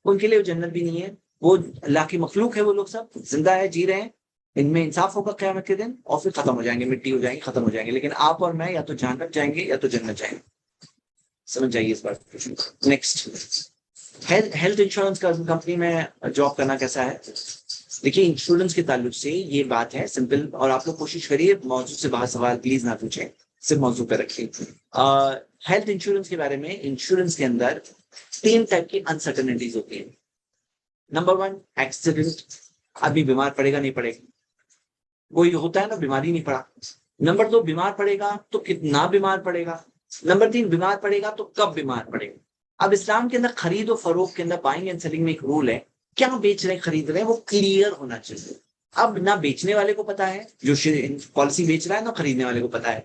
ان کے لیے جنت بھی نہیں ہے. وہ اللہ کی مخلوق ہے، وہ لوگ سب زندہ ہے، جی رہے ہیں. ان میں انصاف ہوگا قیامت کے دن، اور پھر ختم ہو جائیں گے، مٹی ہو جائیں گے، ختم ہو جائیں گے. لیکن آپ اور میں یا تو جہنم جائیں گے یا تو جنت جائیں گے. سمجھ جائیے اس بات. نیکسٹ، ہیلتھ انشورنس کا کمپنی میں جاب کرنا کیسا ہے؟ دیکھیے انشورنس کے تعلق سے یہ بات ہے سمپل، اور آپ لوگ کوشش کریے موضوع سے باہر سوال پلیز نہ پوچھیں، صرف موضوع پہ رکھیے. ہیلتھ انشورنس کے بارے میں، انشورنس کے اندر 3 ٹائپ کی انسرٹنٹیز ہوتی ہیں. نمبر 1 ایکسیڈنٹ، آدمی بیمار پڑے گا نہیں پڑے گا، کوئی ہوتا ہے نا بیماری نہیں پڑا. نمبر 2 بیمار پڑے گا تو کتنا بیمار پڑے گا. نمبر 3 بیمار پڑے گا تو کب بیمار پڑے گا. اب اسلام کے اندر خرید و فروخت کے اندر بائنگ اینڈ سیلنگ میں ایک رول ہے، کیا بیچ رہے ہیں خرید رہے ہیں وہ کلیئر ہونا چاہیے. اب نہ بیچنے والے کو پتا ہے جو پالیسی بیچ رہا ہے، نہ خریدنے والے کو پتا ہے.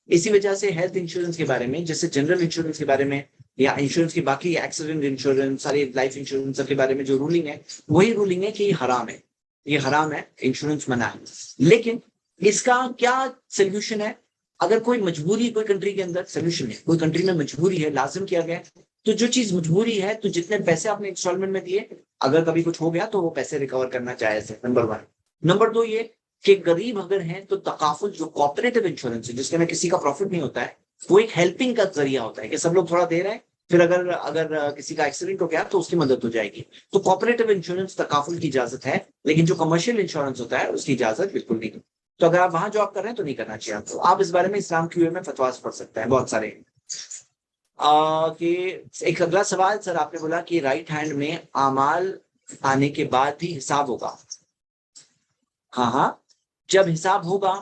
اسی وجہ سے ہیلتھ انشورنس کے بارے میں، جیسے جنرل انشورنس کے بارے میں یا انشورنس کی باقی ایکسیڈنٹ انشورنس، ساری لائف انشورنس کے بارے میں جو رولنگ ہے، وہی رولنگ ہے کہ یہ حرام ہے، یہ حرام ہے، انشورنس منع ہے. لیکن اس کا کیا سولوشن ہے؟ اگر کوئی مجبوری، کوئی کنٹری کے اندر سولوشن ہے، کوئی کنٹری میں مجبوری ہے، لازم کیا گیا، تو جو چیز مجبوری ہے، تو جتنے پیسے آپ نے انسٹالمنٹ میں دیے، اگر کبھی کچھ ہو گیا تو وہ پیسے ریکور کرنا جائز ہے. نمبر 1. نمبر 2 یہ کہ غریب اگر ہیں تو تکافل، جو کوآپریٹو انشورنس ہے جس کے میں کسی کا پروفٹ نہیں ہوتا ہے، وہ ایک ہیلپنگ کا ذریعہ ہوتا ہے کہ سب لوگ تھوڑا دے رہے ہیں، پھر اگر کسی کا ایکسیڈنٹ ہو گیا تو اس کی مدد ہو جائے گی. تو کوآپریٹو انشورنس تکافل کی اجازت ہے، لیکن جو کمرشل انشورنس ہوتا ہے اس کی اجازت بالکل نہیں. تو اگر آپ وہاں جاب کر رہے ہیں تو نہیں کرنا چاہیے. تو آپ اس بارے میں اسلام کی وے میں فتواز پڑھ سکتے ہیں بہت سارے. کہ ایک اگلا سوال سر، آپ نے بولا کہ رائٹ ہینڈ میں اعمال آنے کے بعد بھی حساب ہوگا. ہاں ہاں، جب حساب ہوگا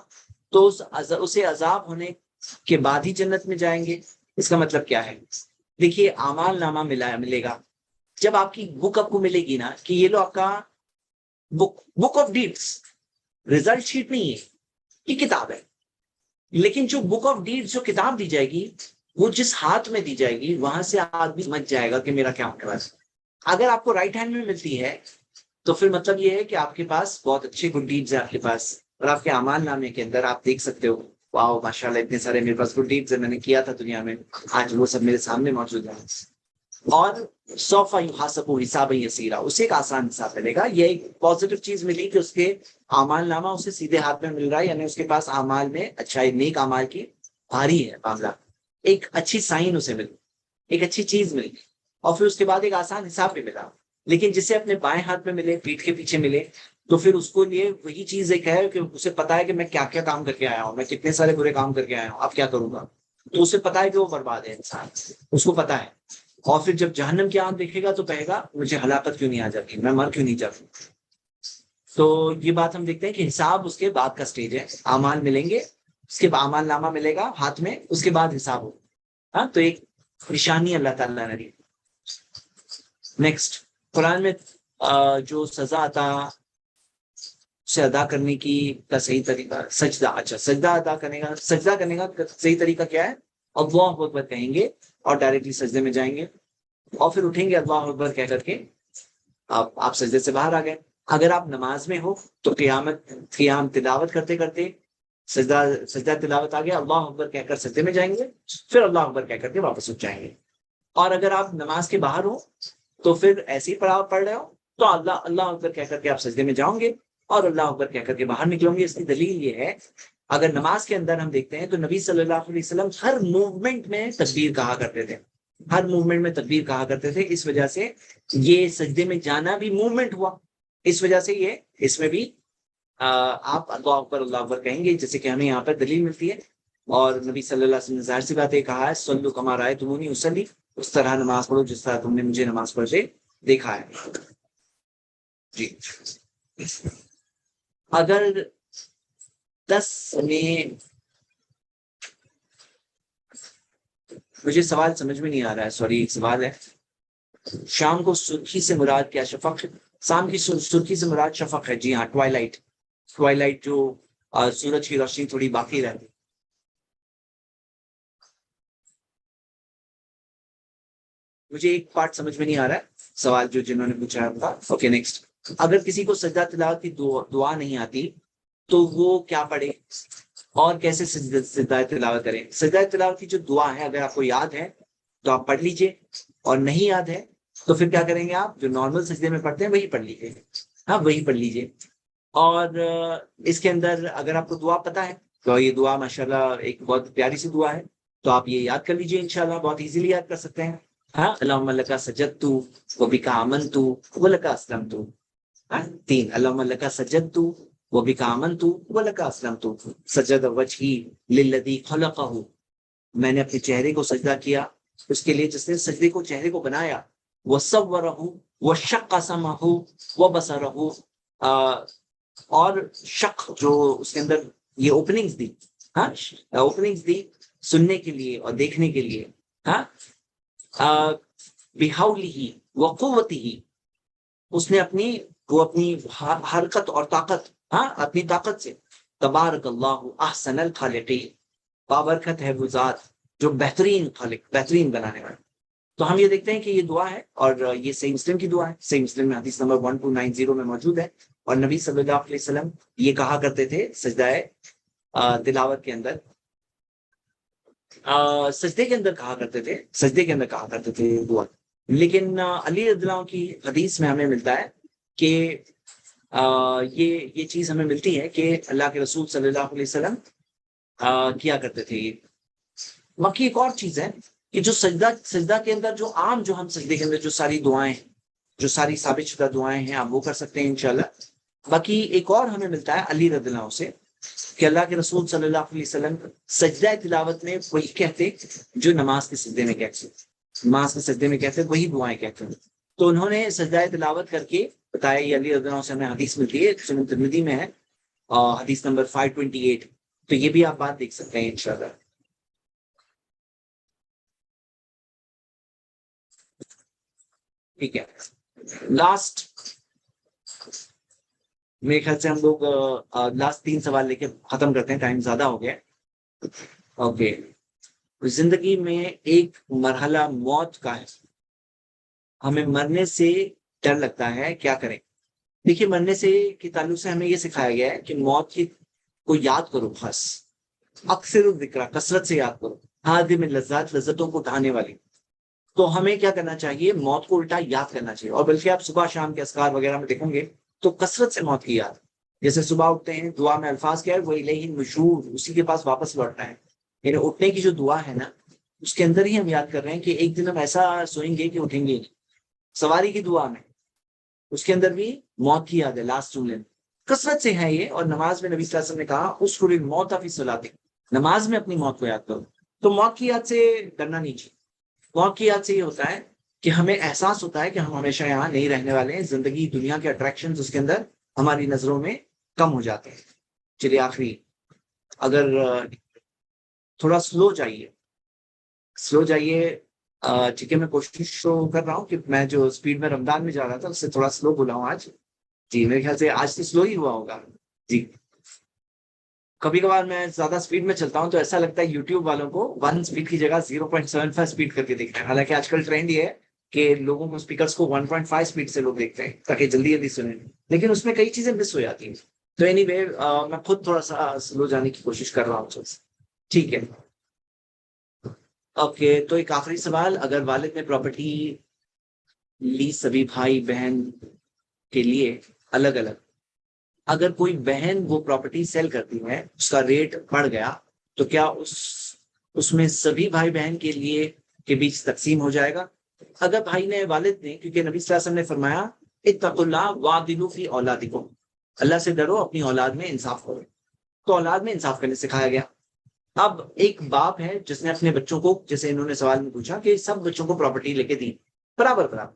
تو اسے عذاب ہونے کے بعد ہی جنت میں جائیں گے. اس کا مطلب کیا ہے؟ دیکھیے اعمال نامہ ملے گا جب آپ کی بک آپ کو ملے گی نا، کہ یہ لو آپ کا book of deeds, result sheet نہیں ہے، یہ کتاب ہے. لیکن جو بک آف ڈیڈس، جو کتاب دی جائے گی، وہ جس ہاتھ میں دی جائے گی وہاں سے آدمی سمجھ جائے گا کہ میرا کیا ہونے والا ہے. اگر آپ کو رائٹ ہینڈ میں ملتی ہے تو پھر مطلب یہ ہے کہ آپ کے پاس بہت اچھے گڈ ڈیڈز ہیں آپ کے پاس، اور آپ کے اعمال نامے کے اندر آپ دیکھ سکتے ہو واؤ ماشاء اللہ اتنے سارے میرے پاس گڈ ڈیڈز ہیں، میں نے کیا تھا دنیا میں، آج وہ سب میرے سامنے موجود ہیں. اور سوفا یحاسب حساب یسیرا، اسے ایک آسان حساب ملے گا. یہ ایک پازیٹو چیز ملی کہ اس کے اعمال نامہ اسے سیدھے ہاتھ میں مل رہا ہے، یعنی اس کے پاس اعمال میں اچھائی، نیک اعمال کی بھاری ہے معاملہ. ایک اچھی سائن اسے ملی، ایک اچھی چیز ملی، اور پھر اس کے بعد ایک آسان حساب بھی ملا. لیکن جسے اپنے بائیں ہاتھ میں ملے، پیٹھ کے پیچھے ملے، تو پھر اس کو لیے وہی چیز ایک ہے کہ اسے پتا ہے کہ میں کیا کیا کام کر کے آیا ہوں، میں کتنے سارے برے کام کر کے آیا ہوں، اب کیا کروں گا. تو اسے پتا ہے کہ وہ برباد ہے انسان، اس کو پتا ہے. اور پھر جب جہنم کی آنکھ دیکھے گا تو کہے گا مجھے ہلاکت کیوں نہیں آ جاتی، میں مر کیوں نہیں جاتا. تو یہ بات ہم دیکھتے ہیں کہ حساب اس کے بعد کا سٹیج ہے. اعمال ملیں گے، اس کے بعد اعمال نامہ ملے گا ہاتھ میں، اس کے بعد حساب ہوگا. ہاں، تو ایک نشانی اللہ تعالیٰ نے دی. نیکسٹ، قرآن میں جو سزا عطا سے ادا کرنے کی کا صحیح طریقہ، سجدہ. اچھا، سجدہ ادا کرنے کا، سجدہ کرنے کا صحیح طریقہ کیا ہے؟ اللہ اکبر کہیں گے اور ڈائریکٹلی سجدے میں جائیں گے، اور پھر اٹھیں گے اللہ اکبر کہہ کر کے آپ سجدے سے باہر آ گئے. اگر آپ نماز میں ہو تو قیام تلاوت کرتے کرتے سجدہ تلاوت آ گیا، اللہ اکبر کہہ کر سجدے میں جائیں گے، پھر اللہ اکبر کہہ کر کے واپس اٹھ جائیں گے. اور اگر آپ نماز کے باہر ہو تو پھر ایسے ہی پڑھ رہے ہو تو اللہ اکبر کہہ کر کے آپ سجدے میں جاؤں گے اور اللہ اکبر کہہ کر کے باہر نکلیں گے. اس کی دلیل یہ ہے، اگر نماز کے اندر ہم دیکھتے ہیں تو نبی صلی اللہ علیہ وسلم ہر موومنٹ میں تکبیر کہا کرتے تھے، ہر موومنٹ میں تکبیر کہا کرتے تھے. اس وجہ سے یہ سجدے میں جانا بھی موومنٹ ہوا، اس وجہ سے یہ اس میں بھی آپ اللہ اکبر کہیں گے، جیسے کہ ہمیں یہاں پر دلیل ملتی ہے. اور نبی صلی اللہ علیہ وسلم نے ظاہر سی بات یہ کہا ہے، صلو کما رأیتمونی اصلی، اس طرح نماز پڑھو جس طرح تم نے مجھے نماز پڑھتے دیکھا ہے. جی، اگر 10 میں مجھے سوال سمجھ میں نہیں آ رہا ہے، سوری، ایک سوال ہے، شام کو سرخی سے مراد کیا؟ شفق؟ شام کی سرخی سے مراد شفق ہے، جی ہاں، ٹوائلائٹ، ٹوائلائٹ جو سورج کی روشنی تھوڑی باقی رہتی۔ مجھے ایک پارٹ سمجھ میں نہیں آ رہا ہے سوال جو جنہوں نے پوچھا تھا۔ اوکے نیکسٹ، اگر کسی کو سجدہ تلاوت کی دعا نہیں آتی تو وہ کیا پڑھے اور کیسے سجدہ تلاوت کریں؟ سجدہ تلاوت کی جو دعا ہے اگر آپ کو یاد ہے تو آپ پڑھ لیجئے، اور نہیں یاد ہے تو پھر کیا کریں گے؟ آپ جو نارمل سجدے میں پڑھتے ہیں وہی پڑھ لیجئے، ہاں وہی پڑھ لیجئے۔ اور اس کے اندر اگر آپ کو دعا پتا ہے تو یہ دعا ماشاءاللہ ایک بہت پیاری سی دعا ہے، تو آپ یہ یاد کر لیجئے، انشاءاللہ بہت ایزیلی یاد کر سکتے ہیں۔ ہاں، اللہم لکا سجدت وبک آمنت ولک اسلمت، تین، اللہم لکا سجدت وبک آمنت ولک اسلمت، سجد وجہی للذی خلقہ، میں نے اپنے چہرے کو سجدہ کیا اس کے لیے جس نے سجدے کو، چہرے کو بنایا، وصورہ وشق سمعہ وبصرہ، اور شق جو اس کے اندر یہ اوپننگز دی، ہاں اوپننگز دی سننے کے لیے اور دیکھنے کے لیے، ہاں بحولہ وقوتہ، اس نے اپنی حرکت اور طاقت، ہاں اپنی طاقت سے، تبارک اللہ احسن الخالقین، بابرکت ہے وہ ذات جو بہترین خالق، بہترین بنانے والا۔ تو ہم یہ دیکھتے ہیں کہ یہ دعا ہے، اور یہ صحیح مسلم کی دعا ہے، صحیح مسلم میں حدیث نمبر 1290 میں موجود ہے، اور نبی صلی اللہ علیہ وسلم یہ کہا کرتے تھے سجدہ تلاوت کے اندر، سجدے کے اندر کہا کرتے تھے، سجدے کے اندر کہا کرتے تھے دعا۔ لیکن علی رضی اللہ عنہ کی حدیث میں ہمیں ملتا ہے کہ یہ چیز ہمیں ملتی ہے کہ اللہ کے رسول صلی اللہ علیہ وسلم کیا کرتے تھے۔ باقی ایک اور چیز ہے کہ جو سجدہ کے اندر جو عام، جو ہم سجدے کے اندر جو ساری دعائیں ہیں، جو ساری ثابت شدہ دعائیں ہیں، آپ وہ کر سکتے ہیں انشاءاللہ۔ باقی ایک اور ہمیں ملتا ہے علی رضی اللہ عنہ سے کہ اللہ کے رسول صلی اللہ علیہ وسلم سجدہ تلاوت میں وہی کہتے جو نماز کے سجدے میں کہتے، نماز کے سجدے میں کہتے وہی دعائیں کہتے ہیں۔ تو انہوں نے سجدہ تلاوت کر کے بتایا، یہ علی رضی اللہ عنہ سے ہمیں حدیث ملتی ہے، سنن ترمذی میں ہے، حدیث نمبر 528، تو یہ بھی آپ بات دیکھ سکتے ہیں انشاءاللہ۔ ٹھیک ہے، لاسٹ میرے خیال سے ہم لوگ لاسٹ 3 سوال لے کے ختم کرتے ہیں، ٹائم زیادہ ہو گیا۔ اوکے، زندگی میں ایک مرحلہ موت کا ہے، ہمیں مرنے سے ڈر لگتا ہے، کیا کریں؟ دیکھیے، مرنے سے کے تعلق سے ہمیں یہ سکھایا گیا ہے کہ موت کی کو یاد کرو، خاص اکثر ذکر، کثرت سے یاد کرو، ہادم لذات، لذتوں کو اٹھانے والی۔ تو ہمیں کیا کرنا چاہیے؟ موت کو الٹا یاد کرنا چاہیے، اور بلکہ آپ صبح شام کے اذکار وغیرہ میں دیکھیں گے تو کثرت سے موت کی یاد، جیسے صبح اٹھتے ہیں دعا میں الفاظ کیا ہے، وہ الیہ النشور، اسی کے پاس واپس لوٹنا ہے، یعنی اٹھنے کی جو دعا ہے نا، اس کے اندر ہی ہم یاد کر رہے ہیں کہ ایک دن ہم ایسا سوئیں گے کہ اٹھیں گے نہیں۔ سواری کی دعا میں اس کے اندر بھی موت کی یاد ہے، لاسٹ جملے میں کثرت سے ہے یہ، اور نماز میں نبی صلی اللہ علیہ وسلم نے کہا اس کو موت فی صلاۃ، نماز میں اپنی موت کو یاد کرو۔ تو موت کی یاد سے ڈرنا نہیں چاہیے۔ موت کی یاد سے یہ ہوتا ہے کہ ہمیں احساس ہوتا ہے کہ ہم ہمیشہ یہاں نہیں رہنے والے ہیں، زندگی، دنیا کے اٹریکشنز اس کے اندر ہماری نظروں میں کم ہو جاتے ہیں۔ چلیے آخری، اگر تھوڑا سلو جائیے، ٹھیک ہے، میں کوشش تو کر رہا ہوں کہ میں جو اسپیڈ میں رمضان میں جا رہا تھا اس سے تھوڑا سلو بولا ہوں آج، جی میرے خیال سے آج تو سلو ہی ہوا ہوگا جی۔ کبھی کبھار میں زیادہ اسپیڈ میں چلتا ہوں تو ایسا لگتا ہے یوٹیوب والوں کو 1 اسپیڈ کی جگہ 0.75 اسپیڈ کر کے دیکھتے ہیں، حالانکہ آج کل ٹرینڈ یہ ہے کہ لوگوں کو اسپیکرز کو 1.5 اسپیڈ سے لوگ دیکھتے ہیں تاکہ جلدی جلدی سنیں، لیکن اس میں کئی چیزیں مس ہو جاتی ہیں۔ تو اینی وے، میں خود تھوڑا سا سلو جانے کی کوشش کر رہا ہوں، ٹھیک ہے۔ اوکے، تو ایک آخری سوال، اگر والد نے پراپرٹی لی سبھی بھائی بہن کے لیے الگ الگ، اگر کوئی بہن وہ پراپرٹی سیل کرتی ہے، اس کا ریٹ بڑھ گیا، تو کیا اس میں سبھی بھائی بہن کے لیے کے بیچ تقسیم ہو جائے گا؟ اگر بھائی نے، والد نے، کیونکہ نبی صلی اللہ علیہ وسلم نے فرمایا اتقوا اللہ وعدلوا فی اولادکم، اللہ سے ڈرو، اپنی اولاد میں انصاف کرو، تو اولاد میں انصاف کرنے سکھایا گیا۔ اب ایک باپ ہے جس نے اپنے بچوں کو، جیسے انہوں نے سوال میں پوچھا کہ سب بچوں کو پراپرٹی لے کے دی برابر برابر،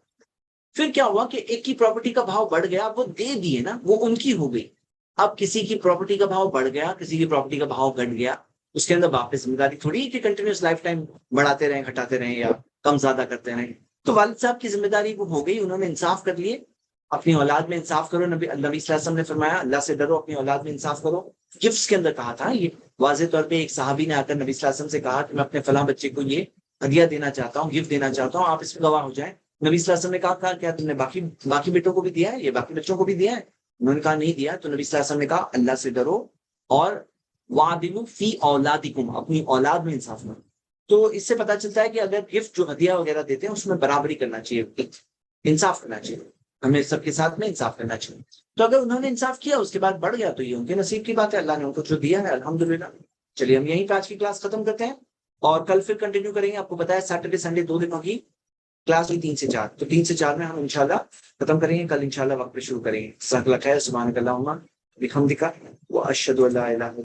پھر کیا ہوا کہ ایک کی پراپرٹی کا بھاؤ بڑھ گیا، وہ دے دیے نا، وہ ان کی ہو گئی۔ اب کسی کی پراپرٹی کا بھاؤ بڑھ گیا، کسی کی پراپرٹی کا بھاؤ گھٹ گیا، اس کے اندر باپ نے ذمہ داری تھوڑی ہے کہ کنٹینیوس لائف ٹائم بڑھاتے رہیں گھٹاتے رہیں یا کم زیادہ کرتے رہیں. تو والد صاحب کی ذمہ داری وہ ہو گئی, انہوں نے انصاف کر لیے. اپنی اولاد میں انصاف کرو, نبی صلی اللہ علیہ وسلم نے فرمایا اللہ سے ڈرو, اپنی اولاد میں انصاف کرو. گفٹس کے اندر کہا تھا یہ واضح طور پہ, ایک صحابی نے آ کر نبی صلی اللہ علیہ وسلم سے کہا کہ میں اپنے فلاں بچے کو یہ ہدیہ دینا چاہتا ہوں, گفٹ دینا چاہتا ہوں, آپ اس میں گواہ ہو جائیں. نبی صلی اللہ علیہ وسلم نے کہا کیا تم نے باقی بیٹوں کو بھی دیا ہے, یہ باقی بچوں کو بھی دیا ہے؟ انہوں نے کہا نہیں دیا. تو نبی صلی اللہ علیہ وسلم نے کہا اللہ سے ڈرو اور وعدلوا فی اولادکم, اپنی اولاد میں انصاف کرو. تو اس سے پتا چلتا ہے کہ اگر گفٹ جو ہدیہ وغیرہ دیتے ہیں اس میں برابری کرنا چاہیے, انصاف کرنا چاہیے, ہمیں سب کے ساتھ میں انصاف کرنا چاہیے. تو اگر انہوں نے انصاف کیا اس کے بعد بڑھ گیا تو یہ ان کے نصیب کی بات ہے, اللہ نے ان کو جو دیا ہے الحمدللہ. چلیے ہم یہیں پہ آج کی کلاس ختم کرتے ہیں اور کل پھر کنٹینیو کریں گے. آپ کو بتایا سیٹرڈے سنڈے 2 دنوں کی کلاس ہوئی 3 سے 4, تو 3 سے 4 میں ہم انشاءاللہ ختم کریں گے. کل انشاءاللہ وقت پہ شروع کریں گے. جزاک اللہ خیر, سبحانک اللہم بحمدک واشہد ان لا الہ الا